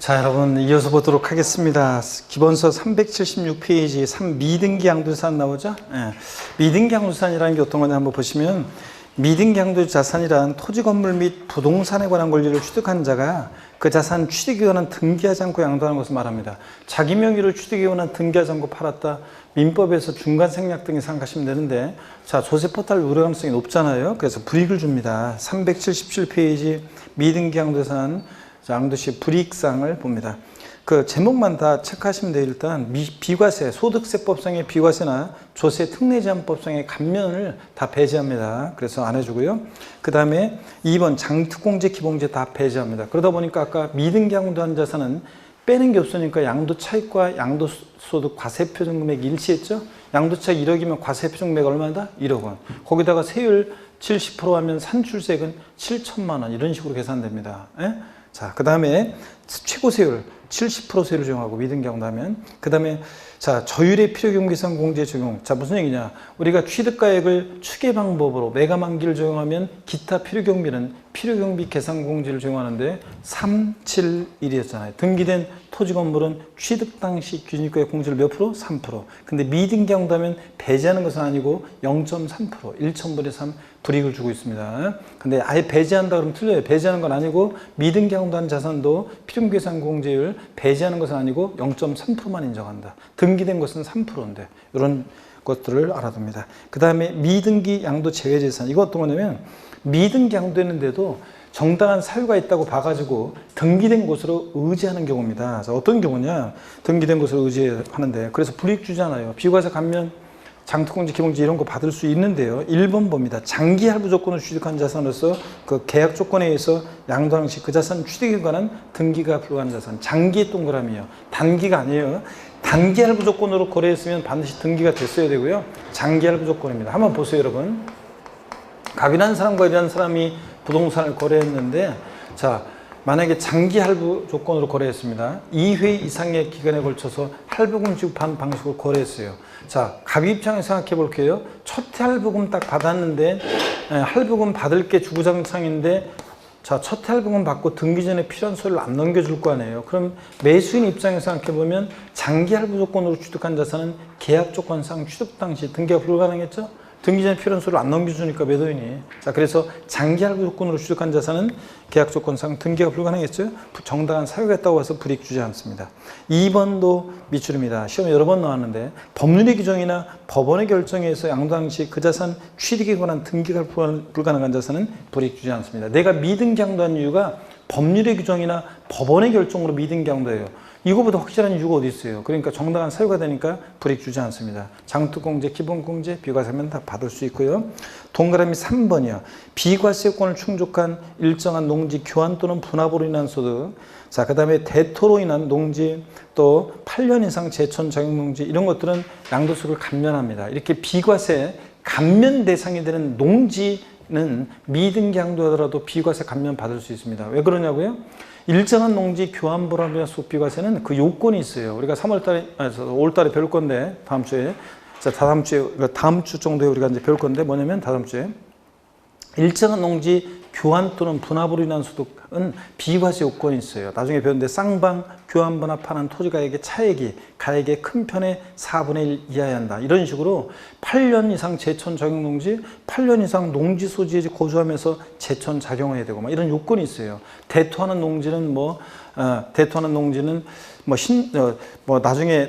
자, 여러분 이어서 보도록 하겠습니다. 기본서 376페이지 미등기 양도자산 나오죠? 예. 미등기 양도자산이라는 게 어떤 거냐 한번 보시면, 미등기 양도자산이란 토지 건물 및 부동산에 관한 권리를 취득한 자가 그 자산 취득에 관한 등기하지 않고 양도하는 것을 말합니다. 자기 명의로 취득에 관한 등기하지 않고 팔았다. 민법에서 중간 생략 등이 생각하시면 되는데, 자, 조세 포탈 우려 가능성이 높잖아요. 그래서 불이익을 줍니다. 377페이지 미등기 양도자산 양도시 불이익사항을 봅니다. 그 제목만 다 체크하시면 돼요. 일단 비과세, 소득세법상의 비과세나 조세 특례제한법상의 감면을 다 배제합니다. 그래서 안 해주고요. 그 다음에 2번 장특공제, 기본제 다 배제합니다. 그러다 보니까 아까 미등기 양도한 자산은 빼는 게 없으니까 양도차익과 양도소득 과세표준금액이 일치했죠. 양도차익 1억이면 과세표준금액 얼마다? 1억 원. 거기다가 세율 70% 하면 산출세액은 7천만 원, 이런 식으로 계산됩니다. 예? 자, 그 다음에 최고 세율 70% 세율을 적용하고 미등기 양도하면, 그 다음에 자, 저율의 필요경비상 공제 적용. 자, 무슨 얘기냐? 우리가 취득가액을 추계 방법으로 매가 만기를 적용하면 기타 필요경비는 필요경비 계산 공제를 적용하는데 371이었잖아요. 등기된 토지 건물은 취득 당시 기준가액 공제를 몇 프로? 3%. 근데 미등기 양도하면 배제하는 것은 아니고 0.3%, 1,000분의 3 불이익을 주고 있습니다. 근데 아예 배제한다 그러면 틀려요. 배제하는 건 아니고, 미등기 양도한 자산도 필요경비 계산 공제율 배제하는 것은 아니고 0.3%만 인정한다. 등기된 것은 3%인데 이런 것들을 알아둡니다. 그 다음에 미등기 양도 제외재산. 이거 어떤 거냐면, 미등기 양도했는데도 정당한 사유가 있다고 봐가지고 등기된 곳으로 의지하는 경우입니다. 어떤 경우냐? 등기된 곳으로 의지하는데, 그래서 불이익 주잖아요. 비과세 감면, 장특공제, 기본제 이런 거 받을 수 있는데요. 1번 봅니다. 장기 할부 조건을 취득한 자산으로서 그 계약 조건에 의해서 양도하는 시 그 자산 취득에 관한 등기가 불가한 자산. 장기 동그라미요. 단기가 아니에요. 단기 할부 조건으로 거래했으면 반드시 등기가 됐어야 되고요. 장기 할부 조건입니다. 한번 보세요, 여러분. 갑이라는 사람과 이라는 사람이 부동산을 거래했는데, 자, 만약에 장기 할부 조건으로 거래했습니다. 2회 이상의 기간에 걸쳐서 할부금 지급한 방식으로 거래했어요. 자, 갑 입장에서 생각해 볼게요. 첫 해 할부금 딱 받았는데, 할부금 받을 게 주구장창인데, 자, 첫 해 할부금 받고 등기 전에 필요한 서류를 안 넘겨줄 거 아니에요. 그럼 매수인 입장에서 생각해 보면 장기 할부 조건으로 취득한 자산은 계약 조건상 취득 당시 등기가 불가능했죠? 등기 전에 필요한 서류를 안 넘겨주니까 매도인이. 자, 그래서 장기 할부 조건으로 취득한 자산은 계약 조건상 등기가 불가능했죠? 정당한 사유가 있다고 해서 불이익 주지 않습니다. 2번도 미출입니다. 시험에 여러 번 나왔는데, 법률의 규정이나 법원의 결정에 의해서 양도당 시 그 자산 취득에 관한 등기가 불가능한 자산은 불이익 주지 않습니다. 내가 미등기 양도한 이유가 법률의 규정이나 법원의 결정으로 미등기 양도예요. 이거보다 확실한 이유가 어디 있어요? 그러니까 정당한 사유가 되니까 불이익 주지 않습니다. 장특공제, 기본공제, 비과세면 다 받을 수 있고요. 동그라미 3번이요. 비과세권을 충족한 일정한 농지 교환 또는 분합으로 인한 소득. 자, 그 다음에 대토로 인한 농지, 또 8년 이상 제천 자격 농지, 이런 것들은 양도소득을 감면합니다. 이렇게 비과세 감면 대상이 되는 농지는 미등기 양도하더라도 비과세 감면 받을 수 있습니다. 왜 그러냐고요? 일정한 농지 교환 불합리한 소비과세는 그 요건이 있어요. 우리가 5월달에 배울 건데, 다음 주에, 자, 다음 주 정도에 우리가 이제 배울 건데, 뭐냐면 다음 주에 일정한 농지 교환 또는 분합으로 인한 소득은 비과세 요건이 있어요. 나중에 배웠는데, 쌍방 교환 분합하는 토지 가액의 차액이 가액의 큰 편의 4분의 1 이하여야 한다. 이런 식으로 8년 이상 제천 자격 농지, 8년 이상 농지 소지에 거주하면서 제천 작용해야 되고, 막 이런 요건이 있어요. 대토하는 농지는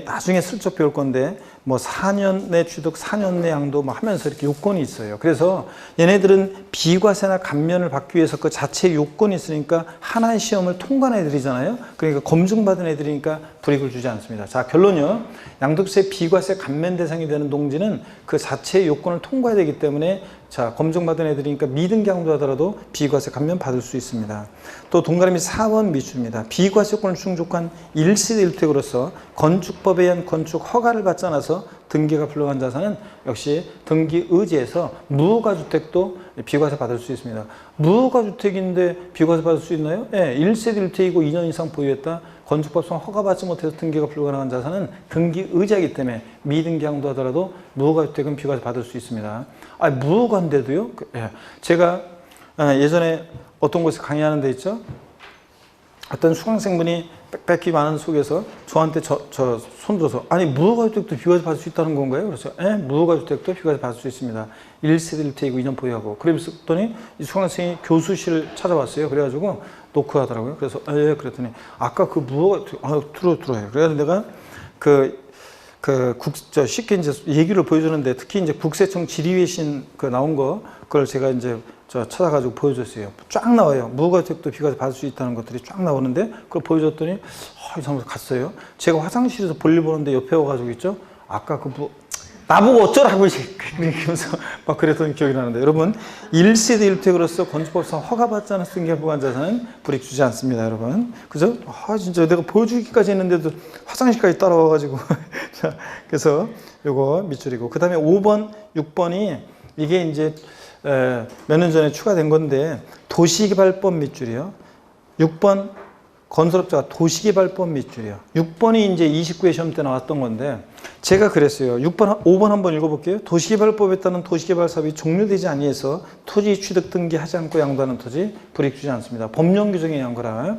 나중에 슬쩍 배울 건데, 4년 내 취득, 4년 내 양도 하면서 이렇게 요건이 있어요. 그래서 얘네들은 비과세나 감면을 받기 위해서 그 자체 요건이 있으니까 하나의 시험을 통과한 애들이잖아요. 그러니까 검증받은 애들이니까 불이익을 주지 않습니다. 자, 결론이요. 양도세 비과세 감면 대상이 되는 농지는 그 자체의 요건을 통과해야 되기 때문에, 자, 검증받은 애들이니까 미등기 양도하더라도 비과세 감면 받을 수 있습니다. 또 동그라미 4번 미출입니다. 비과세권을 충족한 1세대 1택으로서 건축법에 의한 건축 허가를 받지 않아서 등기가 불가한 자산은 역시 등기 의지에서 무허가주택도 비과세 받을 수 있습니다. 무허가주택인데 비과세 받을 수 있나요? 네, 1세대 1택이고 2년 이상 보유했다. 건축법상 허가받지 못해서 등기가 불가능한 자산은 등기 의지이기 때문에 미등기 양도하더라도 무허가주택은 비과세 받을 수 있습니다. 무허가인데도요? 제가 예전에 어떤 곳에 강의하는 데 있죠? 어떤 수강생분이 빽빽히 많은 속에서 저한테 저 손들어서 아니 무허가주택도 비과세 받을 수 있다는 건가요? 그래서 예, 무허가주택도 비과세 받을 수 있습니다. 1세대 1택이고 2년 보유하고. 그랬더니 이 수강생이 교수실을 찾아왔어요. 그래가지고 노크하더라고요. 그래서 예, 그랬더니 아까 그 무허가주택 들어요. 그래서 내가 쉽게 이제 얘기를 보여주는데 특히 이제 국세청 지리외신 나온 그걸 제가 이제 찾아가지고 보여줬어요. 쫙 나와요. 무허가주택도 비과세 받을 수 있다는 것들이 쫙 나오는데 그걸 보여줬더니 이상해서 갔어요. 제가 화장실에서 볼일 보는데 옆에 와가지고 있죠. 아까 나보고 어쩌라고 이러면서 막 그랬던 기억이 나는데 여러분 1세대 1택으로서 건축법상 허가받지 않은 승계보관 자산은 불이익 주지 않습니다. 여러분 그죠? 진짜 내가 보여주기까지 했는데도 화장실까지 따라와가지고 자, 그래서 요거 밑줄이고 그 다음에 5번 6번이 이게 이제 몇 년 전에 추가된 건데 도시개발법 밑줄이요. 6번 건설업자가 도시개발법 밑줄이요. 6번이 이제 29회 시험 때 나왔던 건데 제가 그랬어요. 5번 한번 읽어볼게요. 도시개발법에 따른 도시개발 사업이 종료되지 아니해서 토지 취득 등기하지 않고 양도하는 토지 불이익 주지 않습니다. 법령 규정에 의한 거라.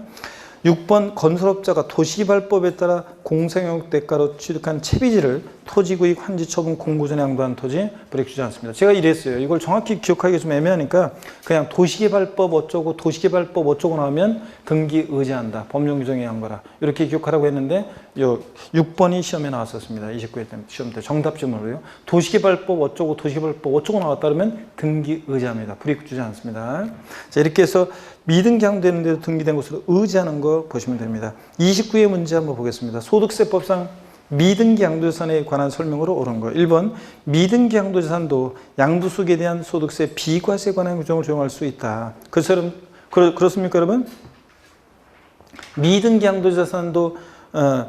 6번 건설업자가 도시개발법에 따라 공사용역 대가로 취득한 채비지를 토지구입 환지 처분 공고 전에 양도한 토지 불이익 주지 않습니다. 제가 이랬어요. 이걸 정확히 기억하기가 좀 애매하니까 그냥 도시개발법 어쩌고 도시개발법 어쩌고 나오면 등기 의지한다. 법령 규정에 의한 거라. 이렇게 기억하라고 했는데 요 6번이 시험에 나왔었습니다. 29회 시험 때 정답 질문으로요. 도시개발법 어쩌고 도시개발법 어쩌고 나왔다 그러면 등기 의지합니다. 불이익 주지 않습니다. 자, 이렇게 해서 미등기 양도되는데도 등기된 것으로 의지하는 거 보시면 됩니다. 29회 문제 한번 보겠습니다. 소득세법상 미등기 양도자산에 관한 설명으로 옳은 거. 1번 미등기 양도자산도 양도소득에 대한 소득세 비과세에 관한 규정을 적용할 수 있다. 그렇습니까 여러분? 미등기 양도자산도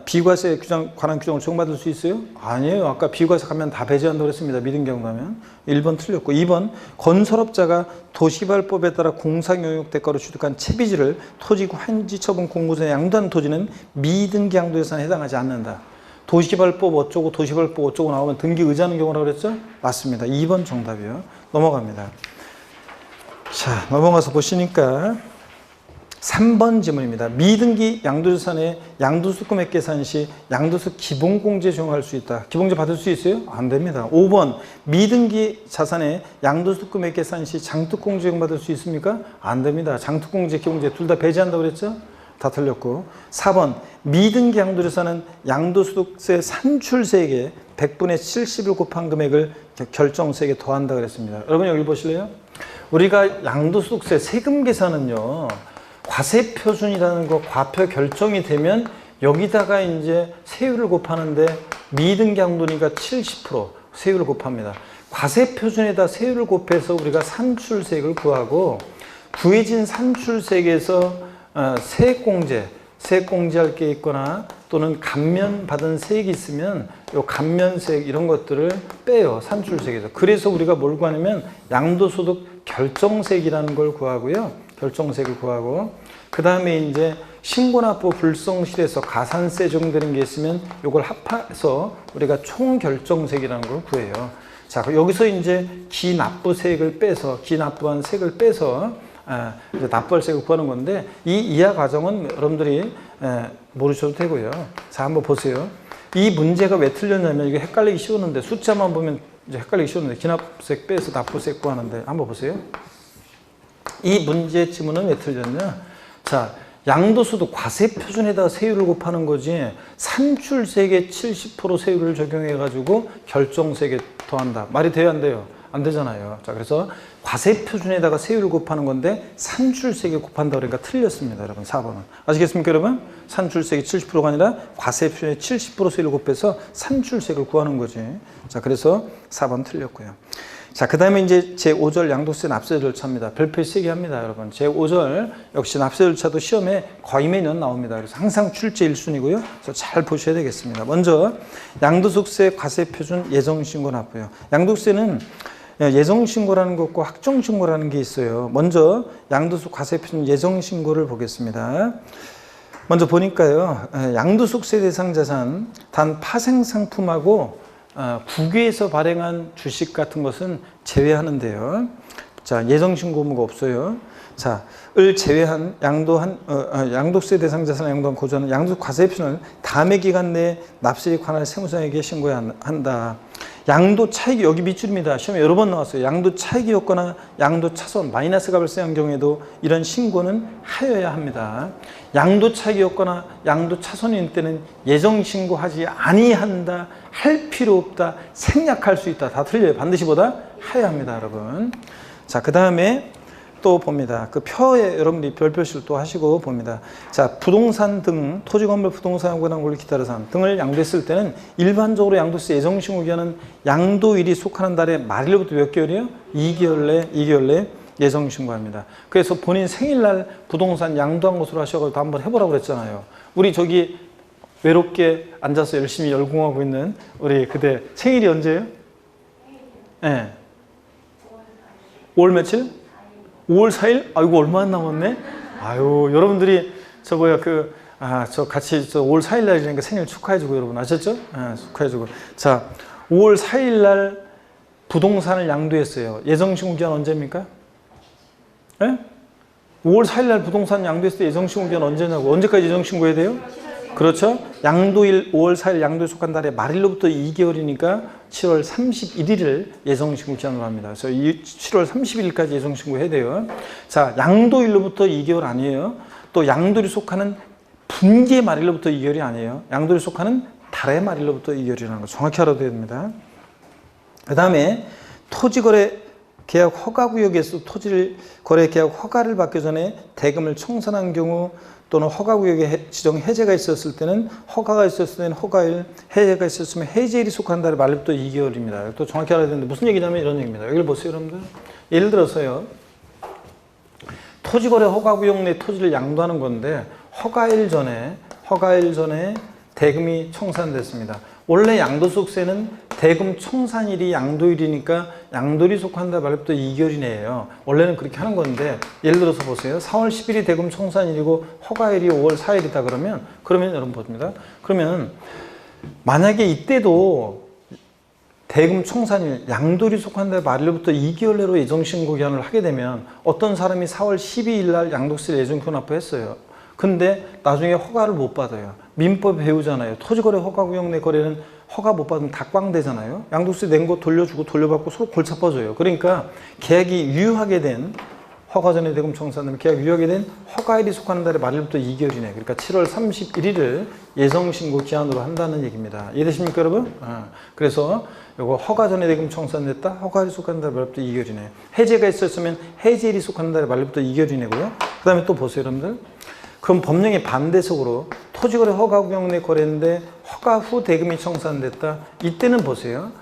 비과세 관한 규정을 적용받을 수 있어요? 아니에요. 아까 비과세 가면 다 배제한다고 했습니다. 미등기 양도하면. 1번 틀렸고 2번 건설업자가 도시개발법에 따라 공사용역 대가로 취득한 채비지를 토지구 환지 처분 공고전에 양도한 토지는 미등기 양도자산에 해당하지 않는다. 도시개발법 어쩌고 도시개발법 어쩌고 나오면 등기 의지하는 경우라고 그랬죠? 맞습니다. 2번 정답이요. 넘어갑니다. 자, 넘어가서 보시니까 3번 지문입니다. 미등기 양도자산의 양도소 금액 계산 시 양도소 기본공제 적용할 수 있다. 기본공제 받을 수 있어요? 안 됩니다. 5번 미등기 자산의 양도소 금액 계산 시 장특공제 적용받을 수 있습니까? 안 됩니다. 장특공제, 기본공제 둘 다 배제한다고 그랬죠? 다 틀렸고 4번 미등기 양도자산은 양도소득세 산출세액의 100분의 70을 곱한 금액을 결정세액에 더한다 그랬습니다. 여러분 여기 보실래요? 우리가 양도소득세 세금 계산은요. 과세표준이라는 거 과표 결정이 되면 여기다가 이제 세율을 곱하는데 미등기 양도니까 70% 세율을 곱합니다. 과세표준에다 세율을 곱해서 우리가 산출세액을 구하고 구해진 산출세액에서 세액공제할 게 있거나 또는 감면받은 세액이 있으면 요 감면세액 이런 것들을 빼요. 산출세액에서. 그래서 우리가 뭘 구하냐면 양도소득 결정세액이라는 걸 구하고요. 결정세액을 구하고 그 다음에 이제 신고납부 불성실에서 가산세 적용되는 게 있으면 이걸 합해서 우리가 총결정세액이라는 걸 구해요. 자, 여기서 이제 기납부세액을 빼서 기납부한 세액을 빼서 이제 납부세액을 구하는 건데 이 이하 과정은 여러분들이 모르셔도 되고요. 자, 한번 보세요. 이 문제가 왜 틀렸냐면 이게 헷갈리기 쉬웠는데 숫자만 보면 이제 헷갈리기 쉬웠는데 기납세액 빼서 납부세액 구하는데 한번 보세요. 이 문제 지문은 왜 틀렸냐? 자, 양도소득 과세표준에다가 세율을 곱하는 거지 산출세액에 70% 세율을 적용해가지고 결정세액에 더한다. 말이 돼요, 안 돼요? 안 되잖아요. 자, 그래서 과세표준에다가 세율을 곱하는 건데 산출세액에 곱한다 그러니까 틀렸습니다. 여러분 4번은. 아시겠습니까 여러분? 산출세액이 70%가 아니라 과세표준에 70% 세율을 곱해서 산출세액을 구하는 거지. 자, 그래서 4번 틀렸고요. 자, 그 다음에 이제 제5절 양도세 납세 절차입니다. 별표 세게 합니다, 여러분. 제5절 역시 납세 절차도 시험에 거의 매년 나옵니다. 그래서 항상 출제 1순위고요. 그래서 잘 보셔야 되겠습니다. 먼저 양도소득세 과세표준 예정신고 납부요. 양도세는 예정신고라는 것과 확정신고라는 게 있어요. 먼저 양도소득 과세표준 예정신고를 보겠습니다. 먼저 보니까요. 양도소득세 대상 자산 단 파생상품하고 국외에서 발행한 주식 같은 것은 제외하는데요. 자, 예정신고 의무가 없어요. 자, 을 제외한 양도세 대상 자산을 양도한 고조하는 양도세 과세 표준을 다음의 기간 내에 납세에 관할 세무서에게 신고해야 한다. 양도 차익이 여기 밑줄입니다. 시험에 여러 번 나왔어요. 양도 차익이 없거나 양도 차손 마이너스가 발생한 경우에도 이런 신고는 하여야 합니다. 양도 차익이 없거나 양도 차손인 때는 예정 신고하지 아니한다, 할 필요 없다, 생략할 수 있다. 다 틀려요. 반드시 보다 하여야 합니다, 여러분. 자, 그 다음에 또 봅니다. 그 표에 여러분들이 별표시를 또 하시고 봅니다. 자, 부동산 등 토지 건물 부동산에 관한 권리 기타 사항 등을 양도했을 때는 일반적으로 양도세 예정 신고 기한은 양도일이 속하는 달의 말일부터 몇 개월이요? 2개월 내 예정 신고합니다. 그래서 본인 생일날 부동산 양도한 것으로 하셔가지고 한번 해보라고 그랬잖아요. 우리 저기 외롭게 앉아서 열심히 열공하고 있는 우리 그대 생일이 언제예요? 네. 5월 며칠? 5월 4일? 아이고, 얼마 안 남았네? 아유, 여러분들이 저 같이 5월 4일 날이니까 생일 축하해주고, 여러분 아셨죠? 축하해주고. 자, 5월 4일 날 부동산을 양도했어요. 예정신고 기한 언제입니까? 예? 5월 4일 날 부동산 양도했을 때 예정신고 기한 언제냐고. 언제까지 예정신고해야 돼요? 그렇죠? 양도일 5월 4일 양도에 속한 달의 말일로부터 2개월이니까 7월 31일을 예정신고 기한으로 합니다. 그래서 7월 31일까지 예정신고 해야 돼요. 자, 양도일로부터 2개월 아니에요. 또 양도일이 속하는 분기의 말일로부터 2개월이 아니에요. 양도일이 속하는 달의 말일로부터 2개월이라는 거 정확히 알아둬야 됩니다. 그 다음에 토지거래 계약 허가구역에서 토지를 거래 계약 허가를 받기 전에 대금을 청산한 경우 또는 허가구역에 지정 해제가 있었을 때는 허가가 있었을 때는 허가일, 해제가 있었으면 해제일이 속한 달의 말부터 2개월입니다. 또 정확히 알아야 되는데 무슨 얘기냐면 이런 얘기입니다. 여기를 보세요, 여러분들. 예를 들어서요. 토지거래 허가구역 내 토지를 양도하는 건데 허가일 전에 대금이 청산됐습니다. 원래 양도소득세는 대금 청산일이 양도일이니까 양도일이 속한 달 말부터 2개월 이내예요. 원래는 그렇게 하는 건데 예를 들어서 보세요. 4월 10일이 대금 청산일이고 허가일이 5월 4일이다 그러면 여러분 보십니다. 그러면 만약에 이때도 대금 청산일 양도일이 속한 달 말일부터 2개월 내로 예정신고 기한을 하게 되면 어떤 사람이 4월 12일 날 양도세를 예정신고 납부했어요. 근데 나중에 허가를 못 받아요. 민법 배우잖아요. 토지거래 허가구역 내 거래는 허가 못 받으면 다 꽝되잖아요. 양도세 낸 거 돌려주고 돌려받고 서로 골치 아파져요. 그러니까 계약이 유효하게 된 허가 전에 대금 청산되면 계약 유효하게 된 허가일이 속하는 달의 말일부터 2개월이네. 그러니까 7월 31일을 예정신고 기한으로 한다는 얘기입니다. 이해되십니까, 여러분? 그래서 요거 허가 전에 대금 청산됐다. 허가일이 속하는 달의 말부터 2개월이네. 해제가 있었으면 해제일이 속하는 달의 말부터 2개월이네고요. 그 다음에 또 보세요, 여러분들. 그럼 법령의 반대속으로 토지거래 허가구역 내 거래인데 허가 후 대금이 청산됐다. 이때는 보세요.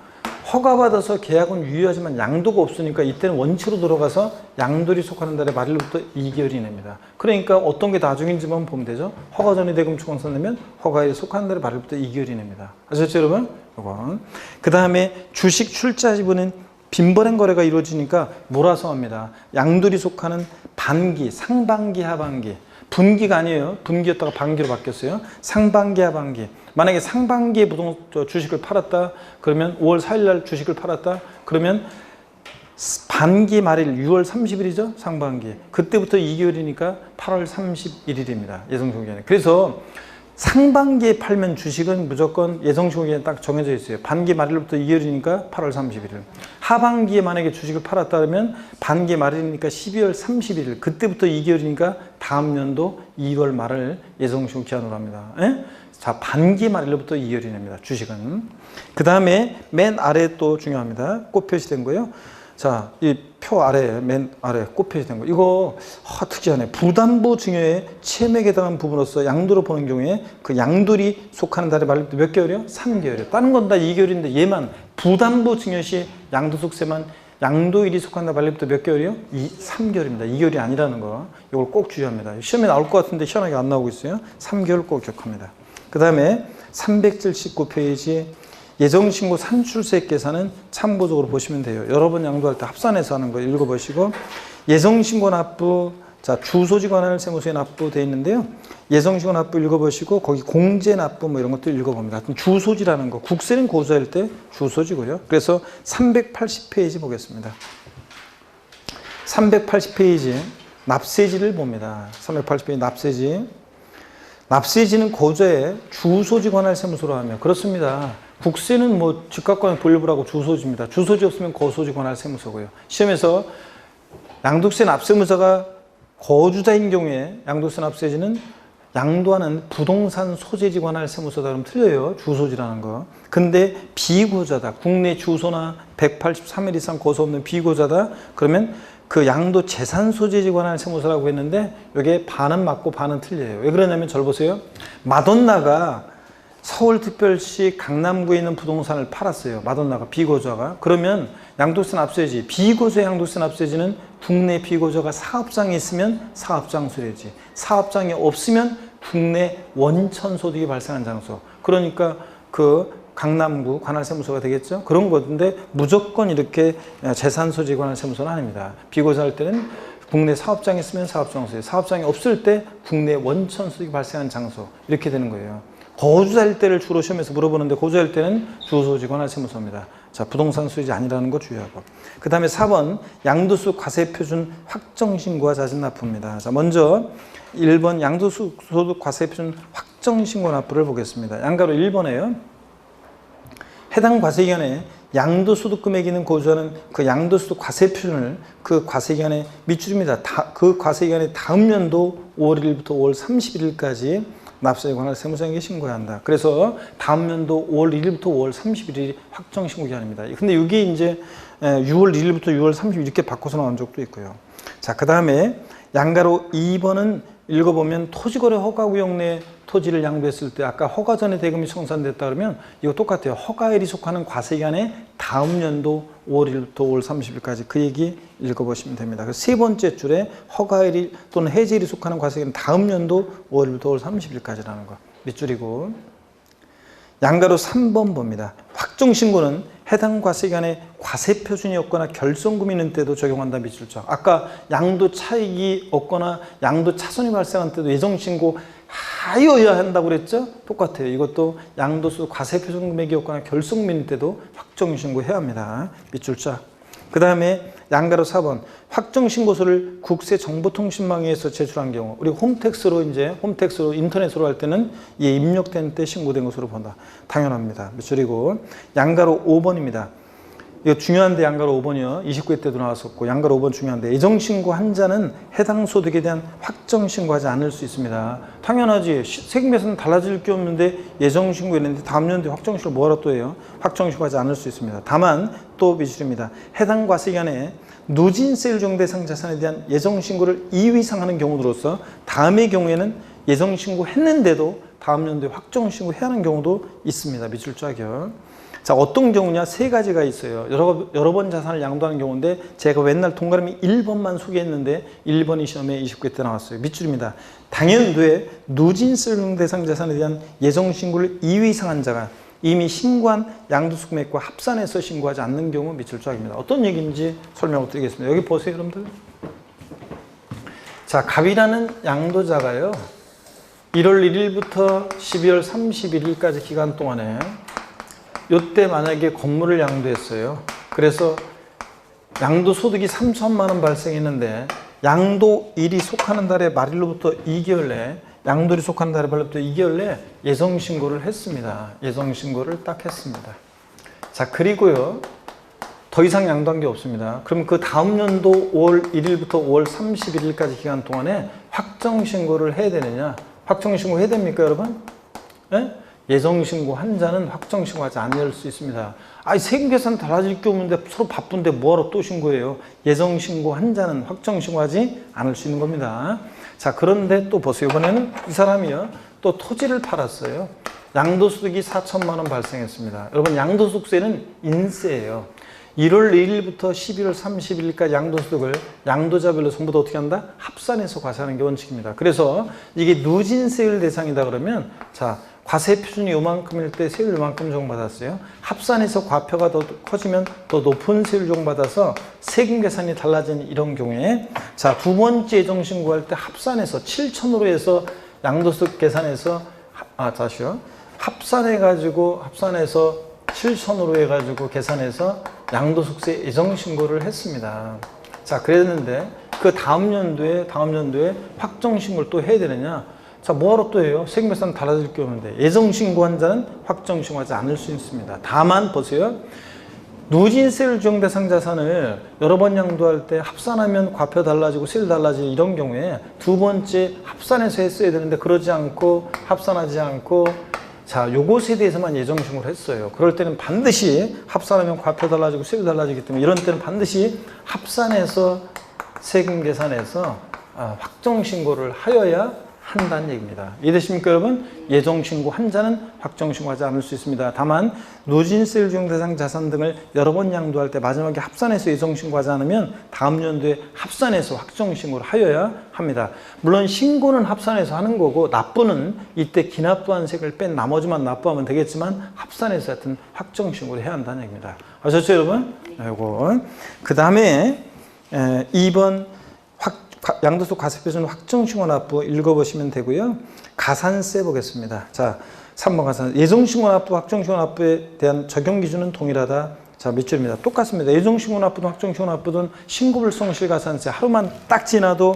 허가받아서 계약은 유효하지만 양도가 없으니까 이때는 원칙으로 들어가서 양도일이 속하는 달의 말일부터 2개월이 냅니다. 그러니까 어떤 게 나중인지만 보면 되죠. 허가 전에 대금 청산되면 허가일이 속하는 달의 말일부터 2개월이 냅니다. 아셨죠, 여러분? 이건. 그 다음에 주식 출자 지분은 빈번한 거래가 이루어지니까 몰아서 합니다. 양도일이 속하는 반기, 상반기, 하반기. 분기가 아니에요. 분기였다가 반기로 바뀌었어요. 상반기, 하반기. 만약에 상반기에 주식을 팔았다. 그러면 5월 4일 날 주식을 팔았다. 그러면 반기 말일 6월 30일이죠. 상반기. 그때부터 2개월이니까 8월 31일입니다. 예정신고기한에. 그래서 상반기에 팔면 주식은 무조건 예정신고기한에 딱 정해져 있어요. 반기 말일부터 2개월이니까 8월 31일. 하반기에 만약에 주식을 팔았다 그러면 반기 말일이니까 12월 31일. 그때부터 2개월이니까 다음 연도 2월 말을 예정신고 기한으로 합니다. 예? 자, 반기 말일부터 2개월이 냅니다. 주식은. 그 다음에 맨 아래 또 중요합니다. 꽃 표시된 거요. 자, 이 표 아래, 맨 아래 꽃 표시된 거. 이거 특이하네. 부담부 증여의 채맥에 해당한 부분으로서 양도로 보는 경우에 그 양도일이 속하는 달의 말일부터 몇 개월이요? 3개월이요. 다른 건 다 2개월인데 얘만 부담부 증여 시 양도소득세만 양도일이 속한 달 말일부터 몇 개월이요? 3개월입니다. 2개월이 아니라는 거. 이걸 꼭 주의합니다. 시험에 나올 것 같은데 시원하게 안 나오고 있어요. 3개월 꼭 기억합니다. 그 다음에 379페이지 예정신고 산출세 계산은 참고적으로 보시면 돼요. 여러 번 양도할 때 합산해서 하는 거 읽어보시고 예정신고 납부, 자 주소지 관할 세무서에 납부되어 있는데요. 예정신고 납부 읽어보시고 거기 공제 납부 뭐 이런 것들 읽어봅니다. 하여튼 주소지라는 거, 국세는 고소할 때 주소지고요. 그래서 380페이지 보겠습니다. 380페이지 납세지를 봅니다. 380페이지 납세지. 납세지는 고조의 주소지 관할 세무서로 하며, 그렇습니다. 국세는 뭐 즉각관의 분류부라고 주소지입니다. 주소지 없으면 거소지 관할 세무서고요. 시험에서 양도세 납세무자가 거주자인 경우에 양도세 납세지는 양도하는 부동산 소재지 관할 세무서다 그러면 틀려요. 주소지라는 거. 근데 비고자다. 국내 주소나 183일 이상 거소 없는 비고자다. 그러면 그 양도 재산 소재지 관할 세무서라고 했는데 이게 반은 맞고 반은 틀려요. 왜 그러냐면 절 보세요. 마돈나가 서울특별시 강남구에 있는 부동산을 팔았어요. 마돈나가 비고자가. 그러면 양도세 납세지, 비고자 양도세 납세지는 국내 비고자가 사업장에 있으면 사업장 소재지, 사업장이 없으면 국내 원천 소득이 발생한 장소. 그러니까 그 강남구 관할세무서가 되겠죠. 그런 건데 무조건 이렇게 재산 소재 관할 세무서는 아닙니다. 비고자 할 때는 국내 사업장이 있으면 사업장 소재, 사업장이 없을 때 국내 원천 소득이 발생한 장소, 이렇게 되는 거예요. 거주자일 때를 주로 시험에서 물어보는데 거주자일 때는 주소지 관할 세무서입니다. 자, 부동산 소유지 아니라는 거 주의하고. 그 다음에 4번 양도소 과세표준 확정신고와 자진납부입니다. 자, 먼저 1번 양도소득 과세표준 확정신고 납부를 보겠습니다. 양가로 1번에요. 해당 과세기간에 양도소득 금액이 있는 고주자는 그 양도소득 과세표준을 그 과세기간에 밑줄입니다. 그 과세기간에 다음 연도 5월 1일부터 5월 31일까지 납세에 관한 세무서에게 신고해야 한다. 그래서 다음 연도 5월 1일부터 5월 31일이 확정 신고 기간입니다. 근데 이게 이제 6월 1일부터 6월 30일 이렇게 바꿔서 나온 적도 있고요. 자, 그 다음에 양가로 2번은 읽어보면 토지거래 허가구역 내 토지를 양도했을 때 아까 허가 전에 대금이 청산됐다 그러면 이거 똑같아요. 허가일이 속하는 과세기간에 다음 연도 5월 1일부터 5월 30일까지 그 얘기 읽어보시면 됩니다. 그래서 세 번째 줄에 허가일이 또는 해지일이 속하는 과세기간은 다음 연도 5월 1일부터 5월 30일까지라는 거 밑줄이고, 양가로 3번 봅니다. 확정신고는 해당 과세기간에 과세표준이 없거나 결손금이 있는 때도 적용한다 밑줄죠. 아까 양도 차익이 없거나 양도 차손이 발생한 때도 예정신고 하여야 한다고 그랬죠? 똑같아요. 이것도 양도소 과세표준 금액이 없거나 결손금이 있는 때도 확정신고해야 합니다. 밑줄자. 그 다음에 양가로 4번 확정신고서를 국세정보통신망에서 제출한 경우, 우리 홈택스로 인터넷으로 할 때는 이 입력된 때 신고된 것으로 본다. 당연합니다. 밑줄이고, 양가로 5번입니다. 이거 중요한데 양가로 5번이요. 29회 때도 나왔었고 양가로 5번 중요한데 예정신고 한 자는 해당 소득에 대한 확정신고하지 않을 수 있습니다. 당연하지. 세금에서는 달라질 게 없는데 예정신고 했는데 다음 연도에 확정신고 뭐하러 또 해요? 확정신고하지 않을 수 있습니다. 다만 또 밑줄입니다. 해당 과세기간에 누진세율 대상 자산에 대한 예정신고를 이의상하는 경우로서 다음의 경우에는 예정신고 했는데도 다음 연도에 확정신고 해야 하는 경우도 있습니다. 밑줄 쫙이요. 자, 어떤 경우냐? 세 가지가 있어요. 여러 번 자산을 양도하는 경우인데 제가 맨날 동그라미 1번만 소개했는데 1번이 시험에 29회 때 나왔어요. 밑줄입니다. 당연도에 누진세율 대상 자산에 대한 예정신고를 이의상한 자가 이미 신고한 양도소 금액과 합산해서 신고하지 않는 경우 밑줄 쫙입니다. 어떤 얘기인지 설명을 드리겠습니다. 여기 보세요, 여러분들. 자, 갑이라는 양도자가요, 1월 1일부터 12월 31일까지 기간 동안에 이때 만약에 건물을 양도했어요. 그래서 양도소득이 3천만 원 발생했는데 양도일이 속하는 달의 말일로부터 2개월 내, 양도일이 속하는 달의 말일로부터 2개월 내 예정신고를 했습니다. 예정신고를 딱 했습니다. 자, 그리고요, 더 이상 양도한 게 없습니다. 그럼 그 다음 연도 5월 1일부터 5월 31일까지 기간 동안에 확정신고를 해야 되느냐? 확정신고 해야 됩니까, 여러분? 네? 예정신고 한 자는 확정신고하지 않을 수 있습니다. 아니, 세금 계산 달라질 게 없는데 서로 바쁜데 뭐하러 또 신고해요? 예정신고 한 자는 확정신고하지 않을 수 있는 겁니다. 자, 그런데 또 보세요. 이번에는 이 사람이요, 또 토지를 팔았어요. 양도소득이 4천만 원 발생했습니다. 여러분, 양도소득세는 인세예요. 1월 1일부터 11월 31일까지 양도소득을 양도자별로 전부 다 어떻게 한다? 합산해서 과세하는 게 원칙입니다. 그래서 이게 누진세율 대상이다 그러면, 자, 과세 표준이 요만큼일 때 세율 요만큼 적용받았어요. 합산해서 과표가 더 커지면 더 높은 세율 적용받아서 세금 계산이 달라진 이런 경우에, 자, 두 번째 예정신고할 때 합산해서 7천으로 해서 양도소득 계산해서, 다시요. 합산해서 7천으로 해가지고 계산해서 양도소득세 예정신고를 했습니다. 자, 그랬는데 그 다음 연도에 확정신고를 또 해야 되느냐? 자, 뭐하러 또 해요? 세금계산 달라질 게 없는데. 예정신고한 자는 확정신고하지 않을 수 있습니다. 다만 보세요. 누진세율 적용 대상 자산을 여러 번 양도할 때 합산하면 과표 달라지고 세율 달라지는 이런 경우에 두 번째 합산해서 했어야 되는데 그러지 않고 합산하지 않고 자, 요것에 대해서만 예정신고를 했어요. 그럴 때는 반드시 합산하면 과표 달라지고 세율 달라지기 때문에 이런 때는 반드시 합산해서 세금 계산해서 확정신고를 하여야 한다는 얘기입니다. 이해되십니까, 여러분? 예정신고 한 자는 확정신고하지 않을 수 있습니다. 다만 누진세율 적용 대상 자산 등을 여러 번 양도할 때 마지막에 합산해서 예정신고하지 않으면 다음 연도에 합산해서 확정신고를 하여야 합니다. 물론 신고는 합산해서 하는 거고 납부는 이때 기납부한세금을 뺀 나머지만 납부하면 되겠지만 합산해서 하여튼 확정신고를 해야 한다는 얘기입니다. 아셨죠, 여러분? 이거. 그 다음에 2번 양도소 과세표준 확정신고 납부 읽어보시면 되고요. 가산세 보겠습니다. 자, 3번 가산세. 예정신고 납부, 확정신고 납부에 대한 적용 기준은 동일하다. 자, 몇 줄입니다. 똑같습니다. 예정신고 납부든 확정신고 납부든 신고불성실 가산세 하루만 딱 지나도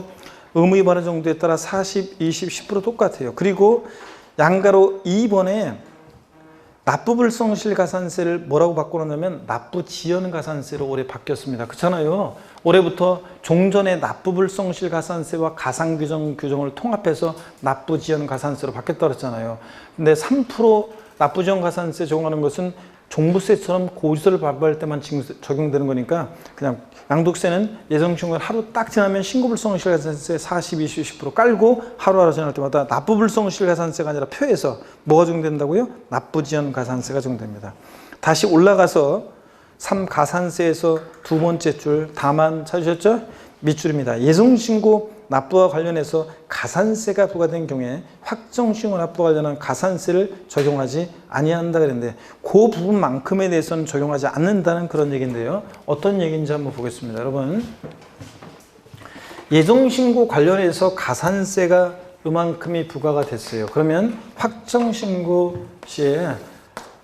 의무 위반의 정도에 따라 40, 20, 10% 똑같아요. 그리고 양가로 2번에 납부불성실 가산세를 뭐라고 바꿔놓냐면 납부지연 가산세로 올해 바뀌었습니다. 그렇잖아요. 올해부터 종전의 납부불성실 가산세와 가상규정 규정을 통합해서 납부지연 가산세로 바뀌었다고 그랬잖아요. 근데 3% 납부지연 가산세 적용하는 것은 종부세처럼 고지서를 발부할 때만 적용되는 거니까 그냥 양도세는 예정신고를 하루 딱 지나면 신고불성실 가산세 40, 20, 10% 깔고 하루하루 지날 때마다 납부불성실 가산세가 아니라 표에서 뭐가 적용된다고요? 납부지연 가산세가 적용됩니다. 다시 올라가서 3 가산세에서 두 번째 줄 다만 찾으셨죠? 밑줄입니다. 예정신고 납부와 관련해서 가산세가 부과된 경우에 확정신고 납부와 관련한 가산세를 적용하지 아니한다 그랬는데 그 부분만큼에 대해서는 적용하지 않는다는 그런 얘기인데요. 어떤 얘기인지 한번 보겠습니다. 여러분, 예정신고 관련해서 가산세가 이만큼이 부과가 됐어요. 그러면 확정신고 시에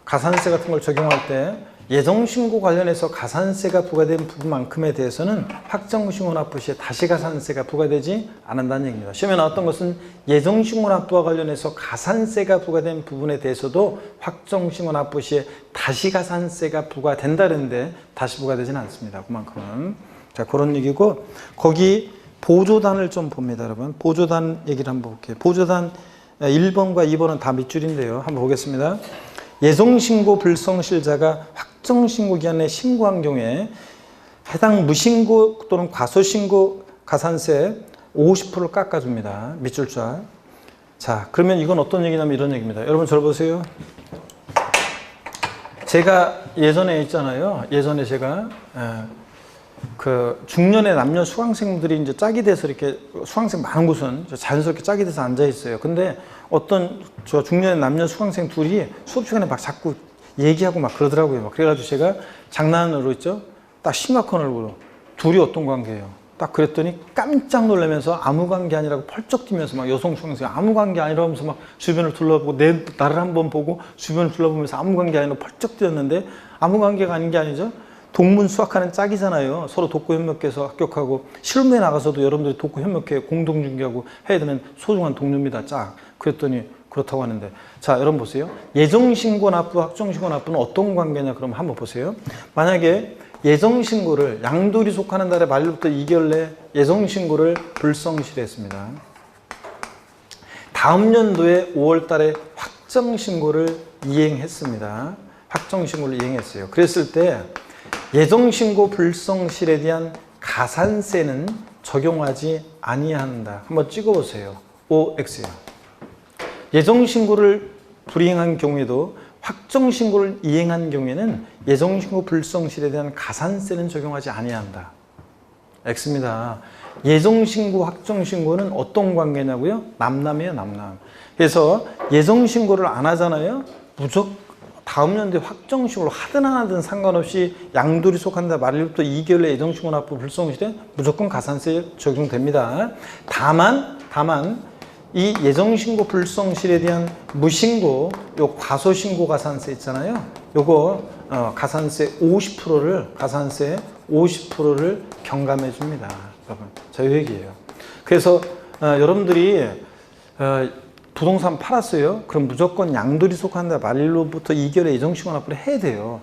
가산세 같은 걸 적용할 때 예정신고 관련해서 가산세가 부과된 부분만큼에 대해서는 확정신고 납부 시에 다시 가산세가 부과되지 않는다는 얘기입니다. 시험에 나왔던 것은 예정신고 납부와 관련해서 가산세가 부과된 부분에 대해서도 확정신고 납부 시에 다시 가산세가 부과된다 그랬는데 다시 부과되지는 않습니다. 그만큼은. 자, 그런 얘기고 거기 보조단을 좀 봅니다. 여러분. 보조단 얘기를 한번 볼게요. 보조단 1번과 2번은 다 밑줄인데요. 한번 보겠습니다. 예정신고 불성실자가 확정신고 기한에 신고한 경우에 해당 무신고 또는 과소신고 가산세 50%를 깎아줍니다. 밑줄자. 자, 그러면 이건 어떤 얘기냐면 이런 얘기입니다. 여러분 저를 보세요. 제가 예전에 있잖아요. 예전에 제가 그 중년의 남녀 수강생들이 이제 짝이 돼서 이렇게 수강생 많은 곳은 자연스럽게 짝이 돼서 앉아 있어요. 근데 어떤 저 중년의 남녀 수강생 둘이 수업 시간에 막 자꾸 얘기하고 막 그러더라고요. 막 그래가지고 제가 장난으로 있죠. 딱 심각한 얼굴로 둘이 어떤 관계예요? 딱 그랬더니 깜짝 놀라면서 아무 관계 아니라고 펄쩍 뛰면서 막 여성 수강생 아무 관계 아니라면서 막 주변을 둘러보고 나를 한번 보고 주변을 둘러보면서 아무 관계 아니라고 펄쩍 뛰었는데 아무 관계가 아닌 게 아니죠. 동문 수학하는 짝이잖아요. 서로 독고 협력해서 합격하고 실무에 나가서도 여러분들이 독고 협력해 공동 중개하고 해야 되는 소중한 동료입니다. 짝. 그랬더니 그렇다고 하는데 자, 여러분 보세요. 예정신고 납부, 확정신고 납부는 어떤 관계냐 그럼 한번 보세요. 만약에 예정신고를 양도일이 속하는 달의 말일부터 2개월 내 예정신고를 불성실했습니다. 다음 연도에 5월 달에 확정신고를 이행했습니다. 확정신고를 이행했어요. 그랬을 때 예정신고 불성실에 대한 가산세는 적용하지 아니한다. 한번 찍어보세요. OX요. 예정신고를 불이행한 경우에도 확정신고를 이행한 경우에는 예정신고 불성실에 대한 가산세는 적용하지 아니한다. X입니다. 예정신고, 확정신고는 어떤 관계냐고요? 남남이에요, 남남. 그래서 예정신고를 안 하잖아요. 무조건 다음 연도에 확정신고를 하든 안 하든 상관없이 양도일이 속한다 말일부터 2개월 내 예정신고 납부 불성실에 무조건 가산세 적용됩니다. 다만 이 예정신고 불성실에 대한 무신고, 요 과소신고 가산세 있잖아요. 요거 가산세 50%를 경감해 줍니다. 여러분. 자, 이 얘기예요. 그래서 여러분들이 부동산 팔았어요? 그럼 무조건 양도리 속한다 말일로부터 2개월에 예정신고납부를 해야 돼요.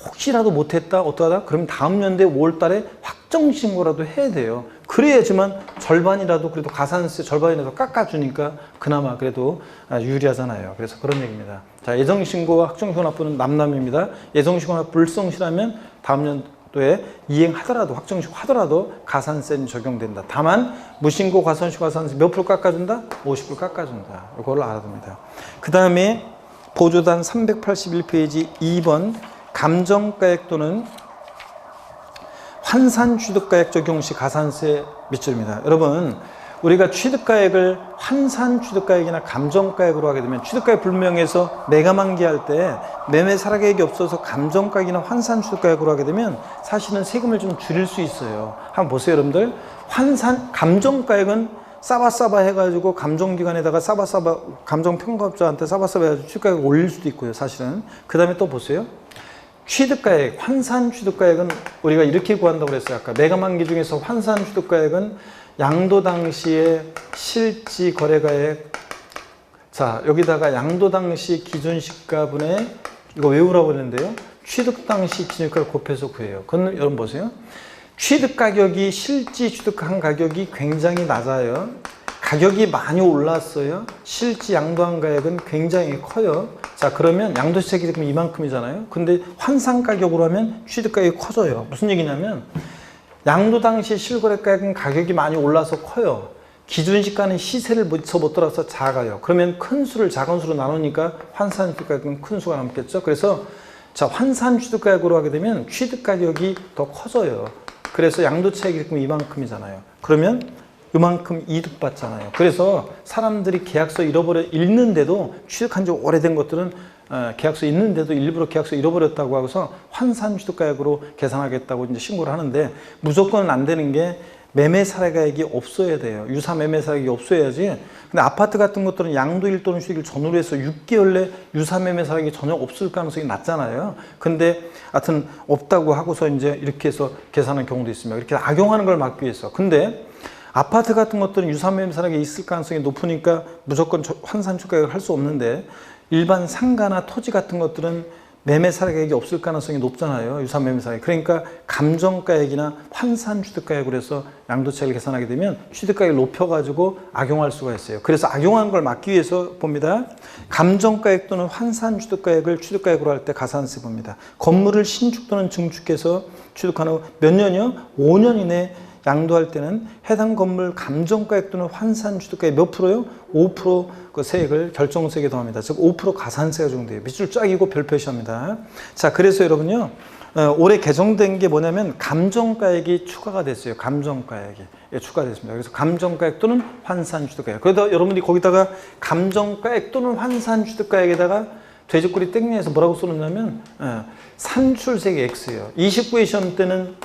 혹시라도 못했다 어떠하다? 그럼 다음 연도에 5월달에 확정신고라도 해야 돼요. 그래야지만 절반이라도 그래도 가산세 절반이라도 깎아주니까 그나마 그래도 유리하잖아요. 그래서 그런 얘기입니다. 자, 예정신고와 확정신고납부는 남남입니다. 예정신고납부 불성실하면 다음 연도에 이행하더라도 확정신고 하더라도 가산세는 적용된다. 다만 무신고 과손신고 가산세 몇 프로 깎아준다? 50% 깎아준다. 이걸 알아둡니다. 그 다음에 보조단 381페이지 2번 감정가액 또는 환산취득가액 적용 시 가산세 밑줄입니다. 여러분, 우리가 취득가액을 환산취득가액이나 감정가액으로 하게 되면 취득가액 불명에서 매각만기할 때 매매 사례계획이 없어서 감정가액이나 환산취득가액으로 하게 되면 사실은 세금을 좀 줄일 수 있어요. 한번 보세요, 여러분들. 감정가액은 싸바싸바 해가지고 감정기관에다가 감정평가업자한테 싸바싸바 해가지고 취득가액을 올릴 수도 있고요, 사실은. 그 다음에 또 보세요. 취득가액, 환산취득가액은 우리가 이렇게 구한다고 그랬어요. 아까 매각만기 중에서 환산취득가액은 양도 당시의 실지 거래가액, 자 여기다가 양도 당시 기준시가분의 이거 외우라고 했는데요. 취득 당시 기준시가를 곱해서 구해요. 그건 여러분 보세요. 취득 가격이 실지 취득한 가격이 굉장히 낮아요. 가격이 많이 올랐어요. 실지 양도한 가액은 굉장히 커요. 자, 그러면 양도세액이 지금 이만큼이잖아요. 근데 환산 가격으로 하면 취득 가격이 커져요. 무슨 얘기냐면 양도 당시 실거래가액은 가격이 많이 올라서 커요. 기준시가는 시세를 못 들어서 작아요. 그러면 큰 수를 작은 수로 나누니까 환산 취득가액은 큰 수가 남겠죠. 그래서 자, 환산 취득가액으로 하게 되면 취득 가격이 더 커져요. 그래서 양도차익이 이만큼이잖아요. 그러면 이만큼 이득 받잖아요. 그래서 사람들이 계약서 잃는데도 취득한 지 오래된 것들은 계약서 있는데도 일부러 계약서 잃어버렸다고 하고서 환산 취득가액으로 계산하겠다고 이제 신고를 하는데 무조건 안 되는 게 매매 사례가액이 없어야 돼요. 유사 매매 사례가액이 없어야지. 근데 아파트 같은 것들은 양도일 또는 취득일 전후로 해서 6개월 내 유사 매매 사례가액이 전혀 없을 가능성이 낮잖아요. 근데 하여튼 없다고 하고서 이제 이렇게 해서 계산하는 경우도 있습니다. 이렇게 악용하는 걸 막기 위해서. 근데 아파트 같은 것들은 유사 매매 사례가액이 있을 가능성이 높으니까 무조건 환산 취득가액을 할 수 없는데 일반 상가나 토지 같은 것들은 매매 사례가액이 없을 가능성이 높잖아요. 유사 매매 사례. 그러니까 감정가액이나 환산 취득가액으로 해서 양도차익을 계산하게 되면 취득가액을 높여가지고 악용할 수가 있어요. 그래서 악용하는 걸 막기 위해서 봅니다. 감정가액 또는 환산 취득가액을 취득가액으로 할 때 가산세 봅니다. 건물을 신축 또는 증축해서 취득한 후 몇 년이요? 5년 이내 양도할 때는 해당 건물 감정가액 또는 환산 취득가액 몇 프로요? 5% 그 세액을 결정세액에 더합니다. 즉 5% 가산세가 적용돼요. 밑줄 쫙이고 별 표시합니다. 자, 그래서 여러분요, 올해 개정된 게 뭐냐면 감정가액이 추가가 됐어요. 감정가액이 추가됐습니다. 그래서 감정가액 또는 환산 취득가액. 그러다 여러분들이 거기다가 감정가액 또는 환산 취득가액에다가 돼지꼬리 땡내에서 뭐라고 써놓냐면 산출세액 X예요. 29회 시험 때는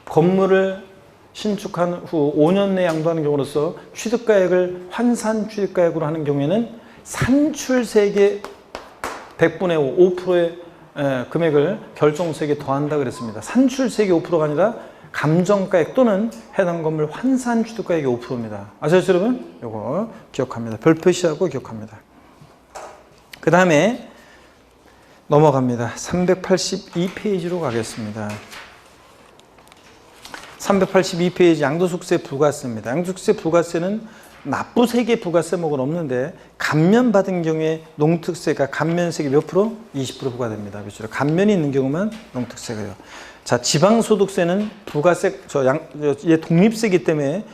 건물을 신축한 후 5년 내 양도하는 경우로서 취득가액을 환산 취득가액으로 하는 경우에는 산출세액의 100분의 5, 5%의 금액을 결정세액에 더한다 그랬습니다. 산출세액이 5%가 아니라 감정가액 또는 해당 건물 환산 취득가액이 5%입니다. 아셨죠, 여러분? 요거 기억합니다. 별 표시하고 기억합니다. 그 다음에 넘어갑니다. 382페이지로 가겠습니다. 382페이지 양도소득세 부가세입니다. 양도소득세 부가세는 납부세계 부가세목은 없는데 감면받은 경우에 농특세가 감면세계 몇 프로? 20% 부과됩니다. 그렇죠? 감면이 있는 경우만 농특세가요. 자, 지방소득세는 부가세, 얘 독립세이기 때문에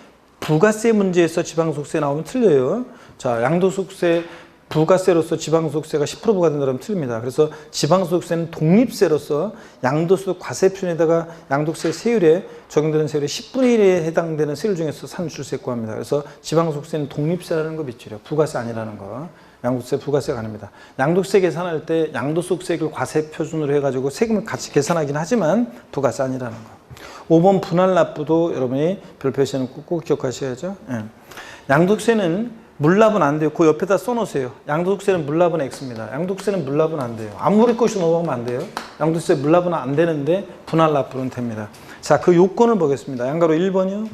부가세 문제에서 지방소득세 나오면 틀려요. 자, 양도소득세 부가세로서 지방소득세가 10% 부과된다면 틀립니다. 그래서 지방소득세는 독립세로서 양도소득 과세표준에다가 양도세 세율에 적용되는 세율의 10분의 1에 해당되는 세율 중에서 산출세 구합니다. 그래서 지방소득세는 독립세라는 거 밑줄이요. 부가세 아니라는 거. 양도세 부가세가 아닙니다. 양도세 계산할 때 양도소득세율 과세표준으로 해가지고 세금을 같이 계산하긴 하지만 부가세 아니라는 거. 5번 분할납부도 여러분이 별 표시는 꼭 기억하셔야죠. 예. 양도세는 물납은 안 돼요. 그 옆에다 써놓으세요. 양도소득세는 물납은 X입니다. 양도소득세는 물납은 안 돼요. 아무리 것이 넘어가면 안 돼요. 양도소득세 물납은 안 되는데 분할납부는 됩니다. 자, 그 요건을 보겠습니다. 양가로 1번이요.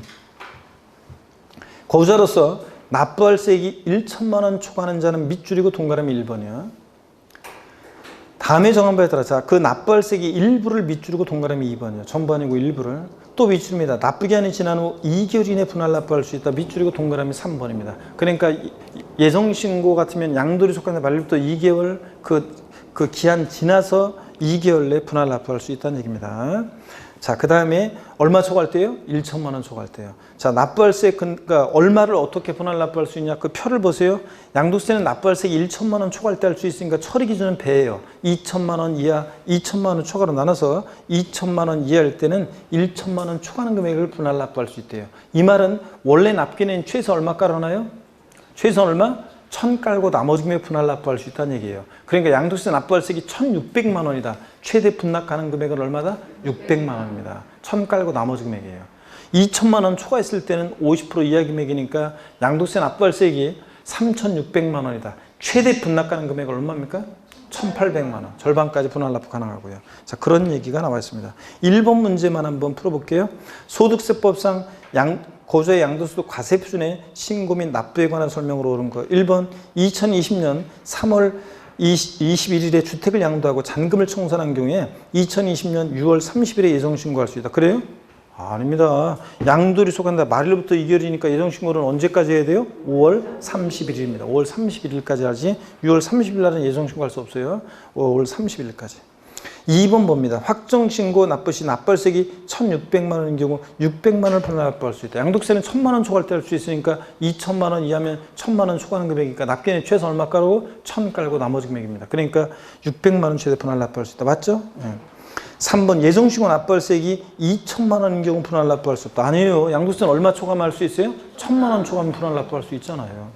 거주자로서 납부할세액이 1천만 원 초과하는 자는 밑줄이고 동그라미 1번이야. 다음에 정한 바에 따라 그 납부할세액이 일부를 밑줄이고 동그라미 2번이야. 전부 아니고 일부를. 또 밑줄입니다. 납부기한이 지난 후 2개월 이내 분할 납부할 수 있다. 밑줄이고 동그라미 3번입니다. 그러니까 예정신고 같으면 양도리 속간에 말일부터 2개월 그 기한 지나서 2개월 내 분할 납부할 수 있다는 얘기입니다. 자, 그 다음에 얼마 초과할 때요? 1천만 원 초과할 때요. 자, 납부할세, 그러니까 얼마를 어떻게 분할 납부할 수 있냐? 그 표를 보세요. 양도세는 납부할세액이 1천만 원 초과할 때 할 수 있으니까 처리 기준은 배예요. 2천만 원 이하, 2천만 원 초과로 나눠서 2천만 원 이하일 때는 1천만 원 초과하는 금액을 분할 납부할 수 있대요. 이 말은 원래 납기는 최소 얼마 깔아놔요? 최소 얼마? 1,000 깔고 나머지 금액 분할 납부할 수 있다는 얘기예요. 그러니까 양도세 납부할세액이 1,600만 원이다. 최대 분납 가능 금액은 얼마다? 600만 원입니다. 1,000 깔고 나머지 금액이에요. 2천만 원 초과했을 때는 50% 이하 금액이니까 양도세 납부할세액이 3,600만 원이다. 최대 분납 가능 금액은 얼마입니까? 1,800만 원. 절반까지 분할 납부 가능하고요. 자, 그런 얘기가 나와 있습니다. 1번 문제만 한번 풀어볼게요. 소득세법상 거주의 양도소득 과세 표준의 신고 및 납부에 관한 설명으로 옳은 거. 1번 2020년 3월 21일에 주택을 양도하고 잔금을 청산한 경우에 2020년 6월 30일에 예정신고할 수 있다. 그래요? 아닙니다. 양도리 속한다. 말일부터 2개월이니까 예정신고는 언제까지 해야 돼요? 5월 31일입니다. 5월 31일까지 하지 6월 30일 날은 예정신고할 수 없어요. 5월 30일까지. 2번 봅니다. 확정신고 납부 시 납부할세액이 1,600만 원인 경우 600만 원을 분할 납부할 수 있다. 양도세는 1,000만 원 초과할 때 할 수 있으니까 2천만 원 이하면 1,000만 원 초과하는 금액이니까 납기는 최소 얼마 깔고 1,000 깔고 나머지 금액입니다. 그러니까 600만 원 최대 분할 납부할 수 있다. 맞죠? 네. 3번 예정신고 납부할세액이 2천만 원인 경우 분할 납부할 수 없다. 아니에요. 양도세는 얼마 초과하면 할 수 있어요? 1,000만 원 초과하면 분할 납부할 수 있잖아요.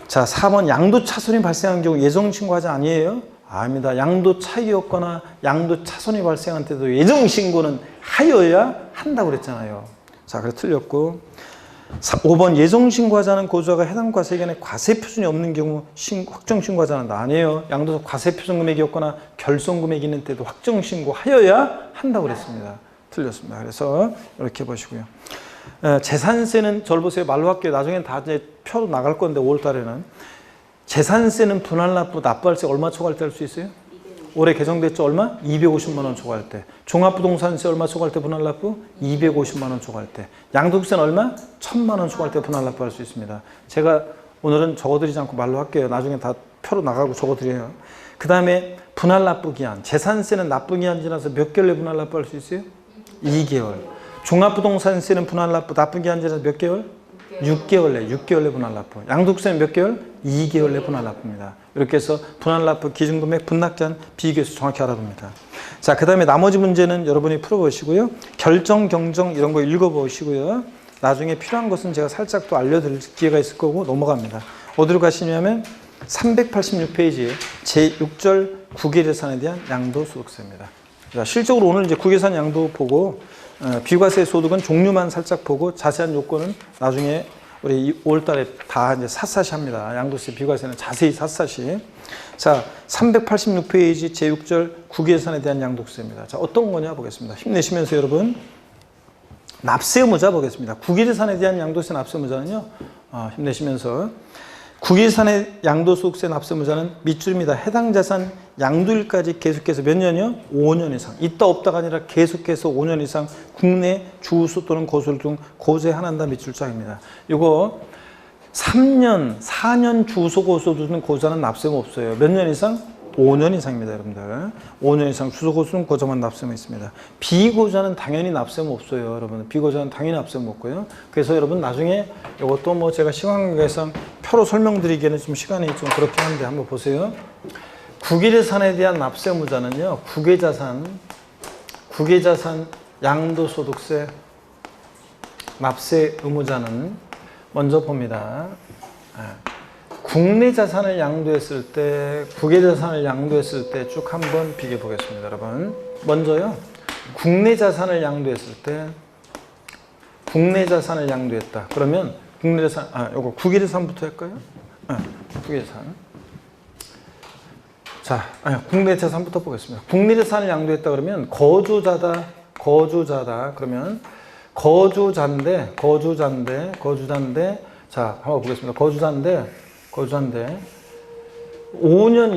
자, 4번 양도 차손이 발생한 경우 예정신고하지 아니에요? 아닙니다. 양도 차익이 없거나 양도 차손이 발생한 때도 예정신고는 하여야 한다고 그랬잖아요. 자, 그래 틀렸고. 5번 예정신고하지 않은 거주자가 해당 과세기간에 과세 표준이 없는 경우 확정신고하지 않는다. 아니에요. 양도소 과세 표준 금액이 없거나 결손 금액이 있는 때도 확정신고하여야 한다고 그랬습니다. 틀렸습니다. 그래서 이렇게 보시고요. 재산세는 저를 보세요. 말로 할게요. 나중엔 다 이제 표로 나갈 건데 5월 달에는. 재산세는 분할 납부, 납부할세 얼마 초과할 때 할 수 있어요? 올해 개정됐죠? 얼마? 250만 원 초과할 때. 종합부동산세 얼마 초과할 때 분할 납부? 250만 원 초과할 때. 양도세는 얼마? 1,000만 원 초과할 때 분할 납부할 수 있습니다. 제가 오늘은 적어드리지 않고 말로 할게요. 나중에 다 표로 나가고 적어드려요. 그 다음에 분할 납부 기한. 재산세는 납부 기한 지나서 몇 개월 내 분할 납부할 수 있어요? 2개월. 종합부동산세는 분할 납부, 납부 기한 지나서 몇 개월? 6개월 내 분할 납부. 양도세는 몇 개월? 2개월 내 분할 납부입니다. 이렇게 해서 분할 납부 기준금액, 분납기한, 비교수 정확히 알아둡니다. 자, 그 다음에 나머지 문제는 여러분이 풀어보시고요. 결정, 경정 이런 거 읽어보시고요. 나중에 필요한 것은 제가 살짝 또 알려드릴 기회가 있을 거고 넘어갑니다. 어디로 가시냐면 386페이지에 제6절 국외재산에 대한 양도소득세입니다. 자, 실적으로 오늘 이제 국외재산 양도 보고 비과세 소득은 종류만 살짝 보고 자세한 요건은 나중에 우리 5월달에 다 이제 샅샅이 합니다. 양도세 비과세는 자세히 샅샅이. 자, 386페이지 제6절 국외재산에 대한 양도세입니다. 자, 어떤 거냐 보겠습니다. 힘내시면서 여러분. 납세 의무자 보겠습니다. 국외재산에 대한 양도세 납세 의무자는요. 힘내시면서. 국외재산의 양도소득세 납세 의무자는 밑줄입니다. 해당 자산 양도일까지 계속해서 몇 년이요? 5년 이상. 있다 없다가 아니라 계속해서 5년 이상 국내 주소 또는 거소를 등 고세한한다 밑줄장입니다. 이거 3년, 4년 주소 고소 두는 고자는 납세가 없어요. 몇 년 이상? 5년 이상입니다, 여러분들. 5년 이상 주소 고소는 고자만 납세가 있습니다. 비고자는 당연히 납세가 없어요, 여러분. 비고자는 당연히 납세가 없고요. 그래서 여러분 나중에 이것도 뭐 제가 시간 관계상 표로 설명드리기에는 좀 시간이 좀 그렇긴 한데 한번 보세요. 국외재산에 대한 납세 의무자는요, 국외자산 양도소득세 납세 의무자는 먼저 봅니다. 국내 자산을 양도했을 때, 국외자산을 양도했을 때 쭉 한번 비교해 보겠습니다, 여러분. 먼저요, 국내 자산을 양도했을 때, 국내 자산을 양도했다. 그러면 국내 자산, 요거 국외자산부터 할까요? 국외자산. 자, 국내 자산부터 보겠습니다. 국내 자산을 양도했다 그러면 거주자다. 그러면 거주자인데, 자, 한번 보겠습니다. 거주자인데, 5년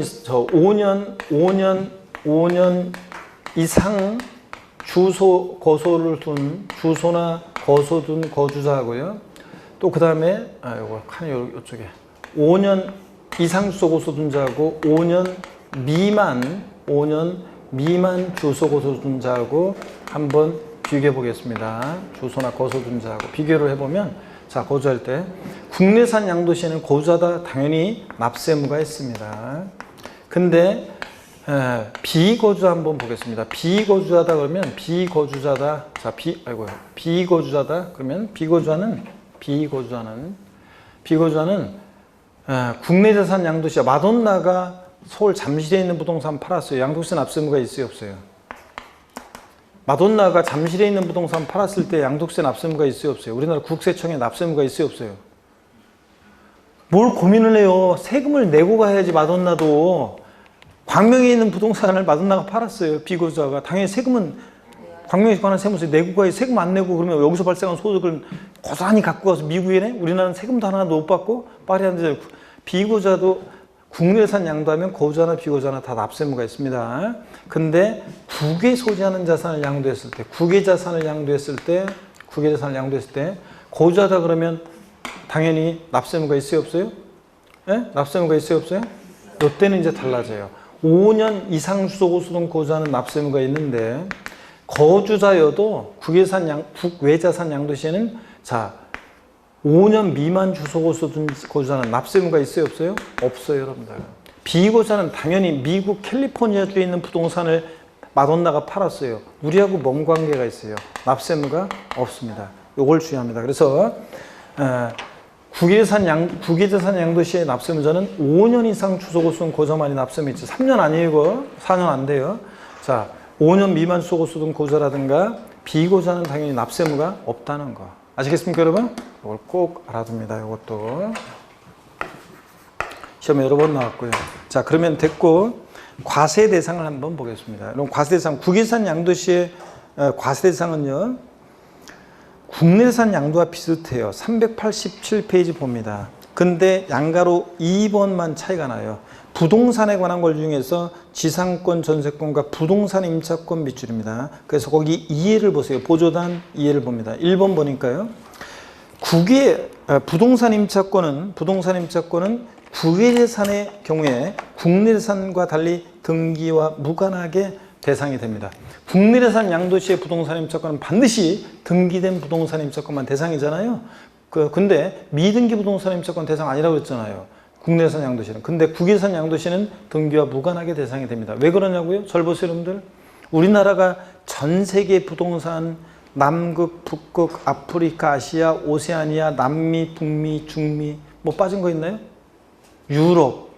이상 주소나 거소 둔 거주자고요. 또 그 다음에, 요거, 칸이 요쪽에. 5년 이상 주소 거소 둔 자하고 5년 미만 주소 거소 둔 자하고 한번 비교해 보겠습니다. 주소나 거소 둔 자하고 비교를 해보면, 자, 거주할 때 국내산 양도시에는 거주하다 당연히 납세 의무가 있습니다. 근데 비거주 한번 보겠습니다. 비거주하다 그러면 비거주자다. 자, 비거주자다 그러면 비거주자는 국내 자산 양도시야. 마돈나가 서울 잠실에 있는 부동산 팔았어요. 양도세 납세 의무가 있어요, 없어요? 마돈나가 잠실에 있는 부동산 팔았을 때 양도세 납세 의무가 있어요, 없어요? 우리나라 국세청에 납세 의무가 있어요, 없어요? 뭘 고민을 해요? 세금을 내고 가야지. 마돈나도 광명에 있는 부동산을 마돈나가 팔았어요. 비거주자가. 당연히 세금은 광명에 관한 세무서에 내고 가야지. 세금 안 내고 그러면 여기서 발생한 소득을 고스란히 갖고 가서 미국에 내? 우리나라는 세금도 하나도 못 받고 말이 안 되죠. 비거주자도 국내산 양도하면 거주자나 비거주자나 다 납세 의무가 있습니다. 근데 국외 소지하는 자산을 양도했을 때, 국외 자산을 양도했을 때 거주하다 그러면 당연히 납세 의무가 있어요, 없어요? 예? 납세 의무가 있어요, 없어요? 이때는 이제 달라져요. 5년 이상 주소 거소 둔 거주자는 납세 의무가 있는데, 거주자여도 국외 자산 양도시에는, 자, 5년 미만 주소 거소 둔 거주자는 납세 의무가 있어요, 없어요? 없어요, 여러분들. 비거주자는 당연히 미국 캘리포니아주에 있는 부동산을 마돈나가 팔았어요. 우리하고 뭔 관계가 있어요? 납세 의무가 없습니다. 이걸 주의합니다. 그래서 국외자산 양도시의 납세 의무자는 5년 이상 주소 거소 둔 거주자만이 납세 의무 있죠. 3년 아니고 4년 안 돼요. 자, 5년 미만 주소 거소 둔 거주자라든가 비거주자는 당연히 납세 의무가 없다는 거. 아시겠습니까, 여러분? 이걸 꼭 알아둡니다. 이것도 시험에 여러 번 나왔고요. 자, 그러면 됐고, 과세 대상을 한번 보겠습니다. 그럼 과세 대상, 국외산 양도시의 과세 대상은요, 국내산 양도와 비슷해요. 387페이지 봅니다. 근데 양가로 2번만 차이가 나요. 부동산에 관한 걸 중에서 지상권, 전세권과 부동산 임차권 밑줄입니다. 그래서 거기 이해를 보세요. 보조단 이해를 봅니다. 1번 보니까요. 부동산 임차권은 국외재산의 경우에 국내재산과 달리 등기와 무관하게 대상이 됩니다. 국내재산 양도시의 부동산 임차권은 반드시 등기된 부동산 임차권만 대상이잖아요. 근데 미등기 부동산 임차권 대상 아니라고 했잖아요. 국내산 양도시는. 근데 국외산 양도시는 등기와 무관하게 대상이 됩니다. 왜 그러냐고요? 절 보세요, 여러분들. 우리나라가 전 세계 부동산 남극, 북극, 아프리카, 아시아, 오세아니아, 남미, 북미, 중미 뭐 빠진 거 있나요? 유럽.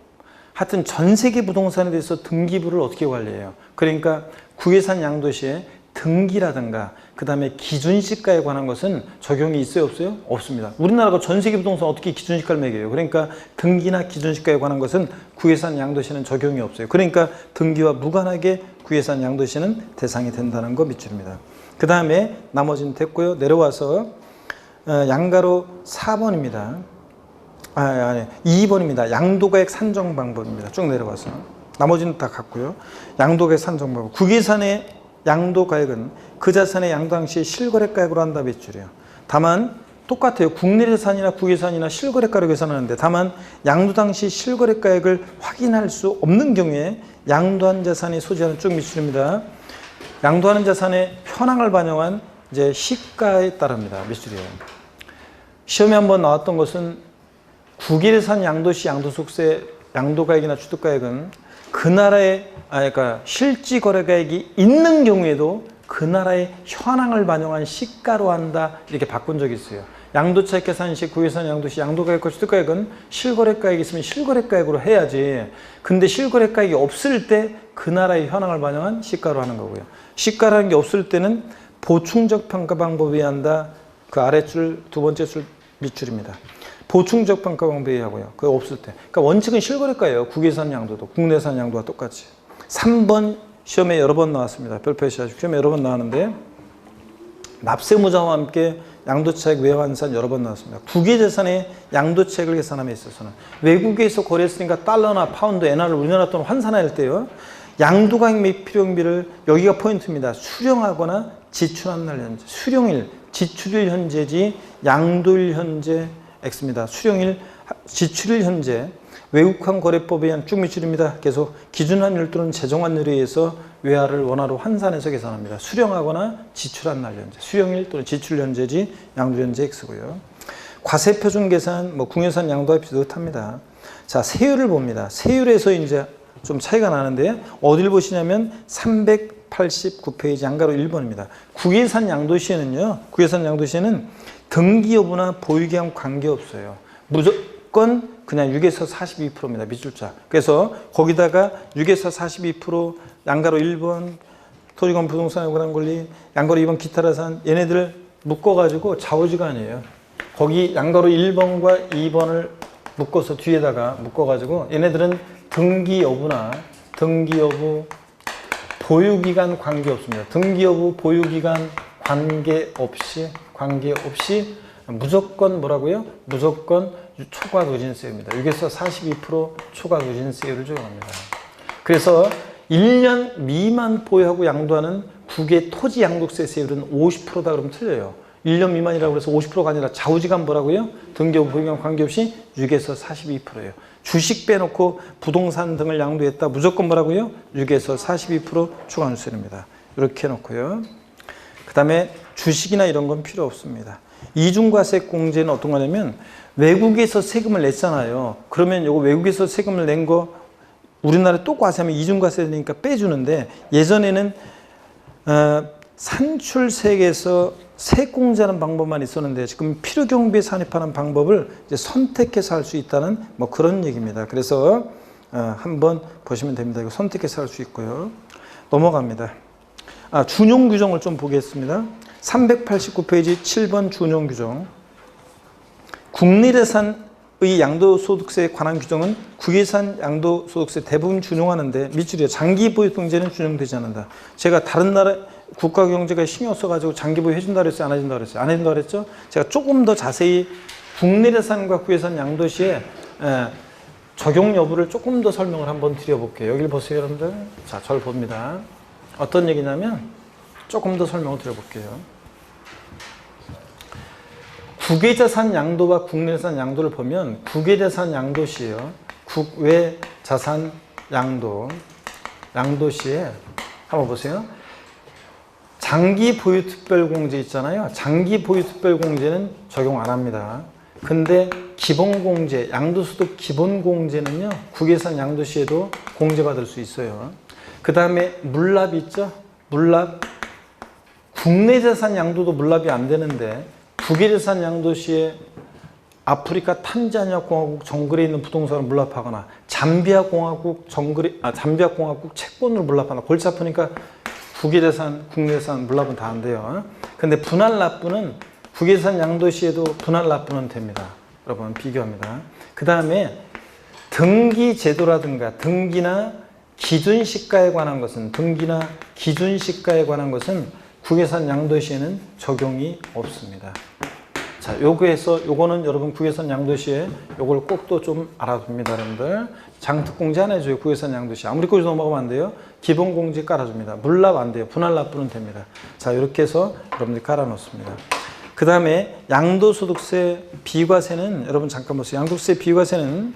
하여튼 전 세계 부동산에 대해서 등기부를 어떻게 관리해요? 그러니까 국외산 양도시에 등기라든가 그 다음에 기준시가에 관한 것은 적용이 있어요, 없어요? 없습니다. 우리나라가 전 세계 부동산 어떻게 기준시가를 매겨요? 그러니까 등기나 기준시가에 관한 것은 국외산 양도시는 적용이 없어요. 그러니까 등기와 무관하게 국외산 양도시는 대상이 된다는 거 밑줄입니다. 그 다음에 나머지는 됐고요. 내려와서 양가로 4번입니다. 2번입니다. 양도가액 산정 방법입니다. 쭉 내려와서. 나머지는 다 같고요. 양도가액 산정 방법. 국외산의 양도가액은 그 자산의 양도 당시 실거래가액으로 한다 밑줄이에요. 다만 똑같아요. 국내 자산이나 국외산이나 실거래가로 계산하는데 다만 양도 당시 실거래가액을 확인할 수 없는 경우에 양도한 자산이 소지하는 쭉 밑줄입니다. 양도하는 자산의 현황을 반영한 이제 시가에 따릅니다. 밑줄이에요. 시험에 한번 나왔던 것은 국외산 양도시 양도소득세 양도가액이나 취득가액은 그 나라의 그러니까 실지 거래가액이 있는 경우에도 그 나라의 현황을 반영한 시가로 한다 이렇게 바꾼 적이 있어요. 양도차익 계산시 국외산 양도시 양도가액과 취득가액은 실거래가액이 있으면 실거래가액으로 해야지. 근데 실거래가액이 없을 때 그 나라의 현황을 반영한 시가로 하는 거고요. 시가라는 게 없을 때는 보충적 평가 방법에 한다. 그 아래줄 두 번째 줄 밑줄입니다. 보충적 평가 방법에 하고요. 그거 없을 때. 그러니까 원칙은 실거래가예요. 국외산 양도도 국내산 양도와 똑같이. 3번 시험에 여러 번 나왔습니다. 별표시 시험에 여러 번 나왔는데 납세무자와 함께 양도차익 외환산 여러 번 나왔습니다. 국외재산의 양도차익을 계산함에 있어서는 외국에서 거래했으니까 달러나 파운드, 엔화를 우리나라 돈 환산할 때요. 양도가액 및 필요경비를 여기가 포인트입니다. 수령하거나 지출한 날 현재. 수령일, 지출일 현재지 양도일 현재 X입니다. 수령일, 지출일 현재. 외국환 거래법에 의한 쭉 밑줄입니다. 계속 기준환율 또는 재정환율에 의해서 외화를 원화로 환산해서 계산합니다. 수령하거나 지출한 날 현재. 수령일 또는 지출 현재지 양도 현재 X고요. 과세 표준 계산, 국외산 양도와 비슷합니다. 자, 세율을 봅니다. 세율에서 이제 좀 차이가 나는데 어딜 보시냐면 389페이지 양가로 1번입니다. 국외산 양도시에는요. 국외산 양도시에는 등기 여부나 보유기한 관계없어요. 무조건 그냥 6에서 42%입니다. 미줄자. 그래서 거기다가 6에서 42% 양가로 1번 토지건 부동산에 관한 권리 양가로 2번 기타라산 얘네들 묶어가지고 좌우지간이에요. 거기 양가로 1번과 2번을 묶어서 뒤에다가 묶어가지고 얘네들은 등기 여부나 등기 여부 보유기간 관계없습니다. 등기 여부 보유기간 관계없이 무조건 뭐라고요? 무조건 초과 누진세입니다. 6에서 42% 초과 누진세율을 적용합니다. 그래서 1년 미만 보유하고 양도하는 국외 토지 양도세 세율은 50%다 그러면 틀려요. 1년 미만이라고 해서 50%가 아니라 좌우지간 뭐라고요? 등기여부 보유기간 관계없이 6에서 42%예요. 주식 빼놓고 부동산 등을 양도했다. 무조건 뭐라고요? 6에서 42% 초과 누진세입니다. 이렇게 해놓고요. 그 다음에 주식이나 이런 건 필요 없습니다. 이중과세 공제는 어떤 거냐면 외국에서 세금을 냈잖아요. 그러면 이거 외국에서 세금을 낸 거 우리나라에 또 과세하면 이중과세 되니까 빼주는데 예전에는 산출세액에서 세공제하는 방법만 있었는데 지금 필요경비에 산입하는 방법을 이제 선택해서 할 수 있다는 그런 얘기입니다. 그래서 한번 보시면 됩니다. 이거 선택해서 할 수 있고요. 넘어갑니다. 준용 규정을 좀 보겠습니다. 389페이지 7번 준용 규정. 국내재산의 양도소득세에 관한 규정은 국외산 양도소득세 대부분 준용하는데 밑줄이요. 장기보유등재는 준용되지 않는다. 제가 다른 나라 국가경제가 신경 써가지고 장기보유 해준다 그랬어요? 안 해준다 그랬어요? 안 해준다 그랬죠? 제가 조금 더 자세히 국내재산과 국외산 양도시에 적용 여부를 조금 더 설명을 한번 드려볼게요. 여기를 보세요, 여러분들. 자, 저를 봅니다. 어떤 얘기냐면 조금 더 설명을 드려볼게요. 국외자산 양도와 국내자산 양도를 보면 국외자산 양도시에요. 국외자산 양도시에 한번 보세요. 장기 보유 특별 공제 있잖아요. 장기 보유 특별 공제는 적용 안 합니다. 근데 기본 공제, 양도소득 기본 공제는요. 국외자산 양도시에도 공제받을 수 있어요. 그 다음에 물납 있죠? 물납. 국내자산 양도도 물납이 안 되는데 국외재산 양도시에 아프리카 탄자니아 공화국 정글에 있는 부동산을 물납하거나 잠비아 공화국 채권으로 물납하거나 골치 아프니까 국외재산, 국내재산 물납은 다 안 돼요. 근데 분할 납부는 국외재산 양도시에도 분할 납부는 됩니다. 여러분 비교합니다. 그 다음에 등기 제도라든가 등기나 기준시가에 관한 것은 국외산 양도시에는 적용이 없습니다. 자, 요거는 여러분 국외산 양도시에 요걸 꼭 또 좀 알아둡니다, 여러분들. 장특공제 안 해줘요, 국외산 양도시. 아무리 꼬지 넘어가면 안 돼요. 기본 공제 깔아줍니다. 물납 안 돼요. 분할 납부는 됩니다. 자, 이렇게 해서 여러분들 깔아놓습니다. 그 다음에 양도소득세 비과세는 여러분 잠깐 보세요. 양도세 비과세는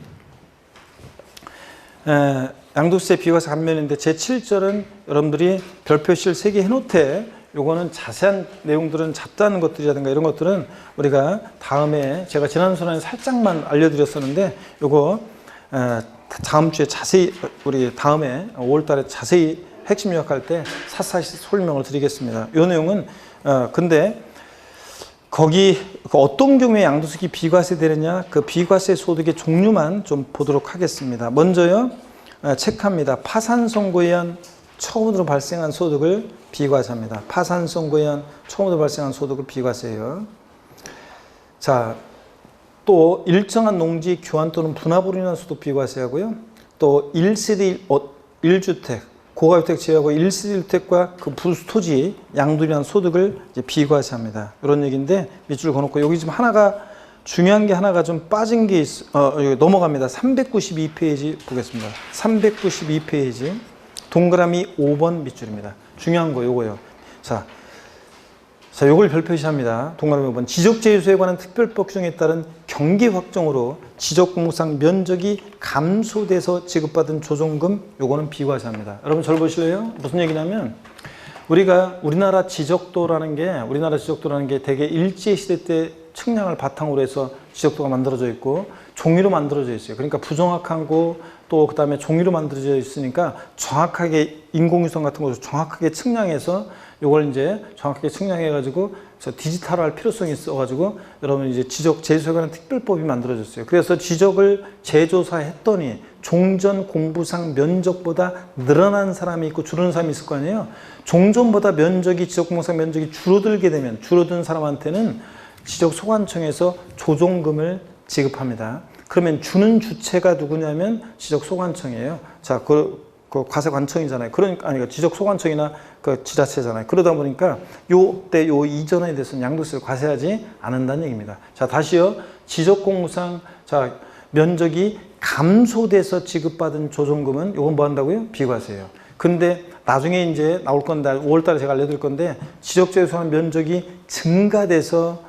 양도세 비과세 감면인데 제7절은 여러분들이 별표시를 3개 해놓되 요거는 자세한 내용들은 잡다는 것들이라든가 이런 것들은 우리가 다음에 제가 지난 시간에 살짝만 알려드렸었는데 요거 다음 주에 자세히 우리 다음에 5월 달에 자세히 핵심 요약할 때 사사히 설명을 드리겠습니다. 요 내용은 근데 거기 어떤 경우에 양도소득이 비과세 되느냐 그 비과세 소득의 종류만 좀 보도록 하겠습니다. 먼저요 체크합니다. 파산 선고에 의한 처음으로 발생한 소득을 비과세합니다. 파산 선고에 의한 처음으로 발생한 소득을 비과세해요. 자, 또 일정한 농지 교환 또는 분합으로 인한 소득 비과세하고요. 또 1세대 1주택 고가주택 제외하고 1세대주택과 그 부수토지 양도이란 소득을 이제 비과세합니다. 이런 얘기인데 밑줄 그어놓고 여기 지금 하나가 중요한 게 하나가 좀 빠진 게 여기 넘어갑니다. 392페이지 보겠습니다. 392페이지 동그라미 5번 밑줄입니다. 중요한 거 요거요. 자, 요걸 별표시합니다. 동그라미 5번. 지적재주소에 관한 특별법 규정에 따른 경계 확정으로 지적공무상 면적이 감소돼서 지급받은 조정금, 요거는 비과세합니다. 여러분 절 보실래요? 무슨 얘기냐면 우리나라 지적도라는 게 대개 일제시대 때 측량을 바탕으로 해서 지적도가 만들어져 있고 종이로 만들어져 있어요. 그러니까 부정확한 거 또 그다음에 종이로 만들어져 있으니까 정확하게 인공위성 같은 것을 정확하게 측량해서 요걸 이제 정확하게 측량해 가지고 디지털화할 필요성이 있어 가지고 여러분 이제 지적 재조사에 관한 특별법이 만들어졌어요. 그래서 지적을 재조사했더니 종전 공부상 면적보다 늘어난 사람이 있고 줄어든 사람이 있을 거 아니에요. 종전보다 면적이 지적 공부상 면적이 줄어들게 되면 줄어든 사람한테는 지적소관청에서 조정금을 지급합니다. 그러면 주는 주체가 누구냐면 지적소관청이에요. 자, 그 과세관청이잖아요. 그러니까 지적소관청이나 그 지자체잖아요. 그러다 보니까 요때 요 이전에 대해서는 양도세를 과세하지 않는다는 얘기입니다. 자, 다시요. 지적공무상 자 면적이 감소돼서 지급받은 조정금은 요건 뭐 한다고요? 비과세예요. 근데 나중에 이제 나올 건데 5월 달에 제가 알려드릴 건데 지적재소한 면적이 증가돼서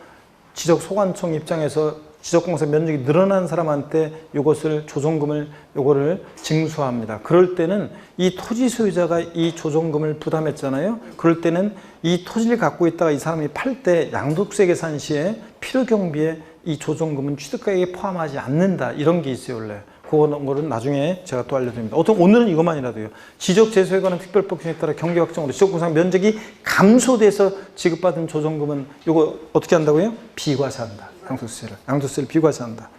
지적소관청 입장에서 지적공사 면적이 늘어난 사람한테 요것을 조정금을 요거를 징수합니다. 그럴 때는 이 토지 소유자가 이 조정금을 부담했잖아요. 그럴 때는 이 토지를 갖고 있다가 이 사람이 팔 때 양도세 계산 시에 필요경비에 이 조정금은 취득가액에 포함하지 않는다. 이런 게 있어요, 원래. 그거는 나중에 제가 또 알려드립니다. 오늘은 이것만이라도요. 지적재소에 관한 특별법 규정에 따라 경계 확정으로 지적공상 면적이 감소돼서 지급받은 조정금은 이거 어떻게 한다고요? 비과세한다. 양도세를 비과세한다.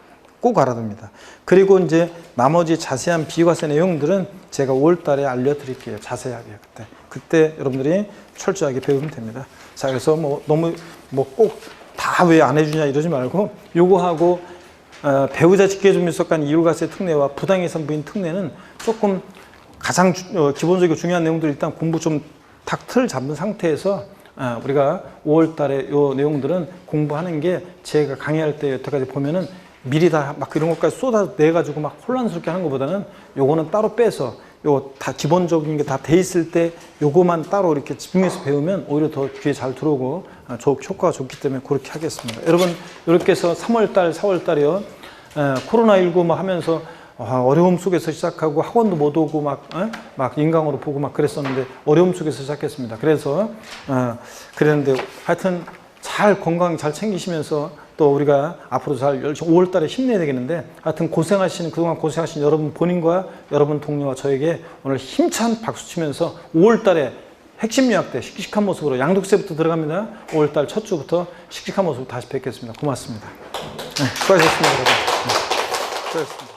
꼭 알아둡니다. 그리고 이제 나머지 자세한 비과세 내용들은 제가 5월 달에 알려드릴게요. 자세하게 그때 여러분들이 철저하게 배우면 됩니다. 자, 그래서 너무 꼭 다 왜 안 해주냐 이러지 말고 요거하고 배우자 직계존밀수간 이율과세 특례와 부당해산 부인 특례는 조금 가장 기본적이고 중요한 내용들 일단 공부 좀 탁 틀 잡은 상태에서 우리가 5월 달에 요 내용들은 공부하는 게 제가 강의할 때 여태까지 보면은 미리 다 막 이런 것까지 쏟아내가지고 막 혼란스럽게 하는 것보다는 요거는 따로 빼서 요 다 기본적인 게 다 돼 있을 때 요거만 따로 이렇게 집중해서 배우면 오히려 더 귀에 잘 들어오고 효과가 좋기 때문에 그렇게 하겠습니다. 여러분 이렇게 해서 3월 달, 4월 달이요. 코로나19 막 하면서 어려움 속에서 시작하고 학원도 못 오고 막 인강으로 보고 막 그랬었는데 어려움 속에서 시작했습니다. 그래서 그랬는데 하여튼 잘 건강 잘 챙기시면서 또 우리가 앞으로 잘 5월 달에 힘내야 되겠는데 하여튼 그동안 고생하신 여러분 본인과 여러분 동료와 저에게 오늘 힘찬 박수 치면서 5월 달에 핵심 요약 때 씩씩한 모습으로 양도세부터 들어갑니다. 5월 달 첫 주부터 씩씩한 모습으로 다시 뵙겠습니다. 고맙습니다. 네, 수고하셨습니다, 여러분. 네, 수고하셨습니다.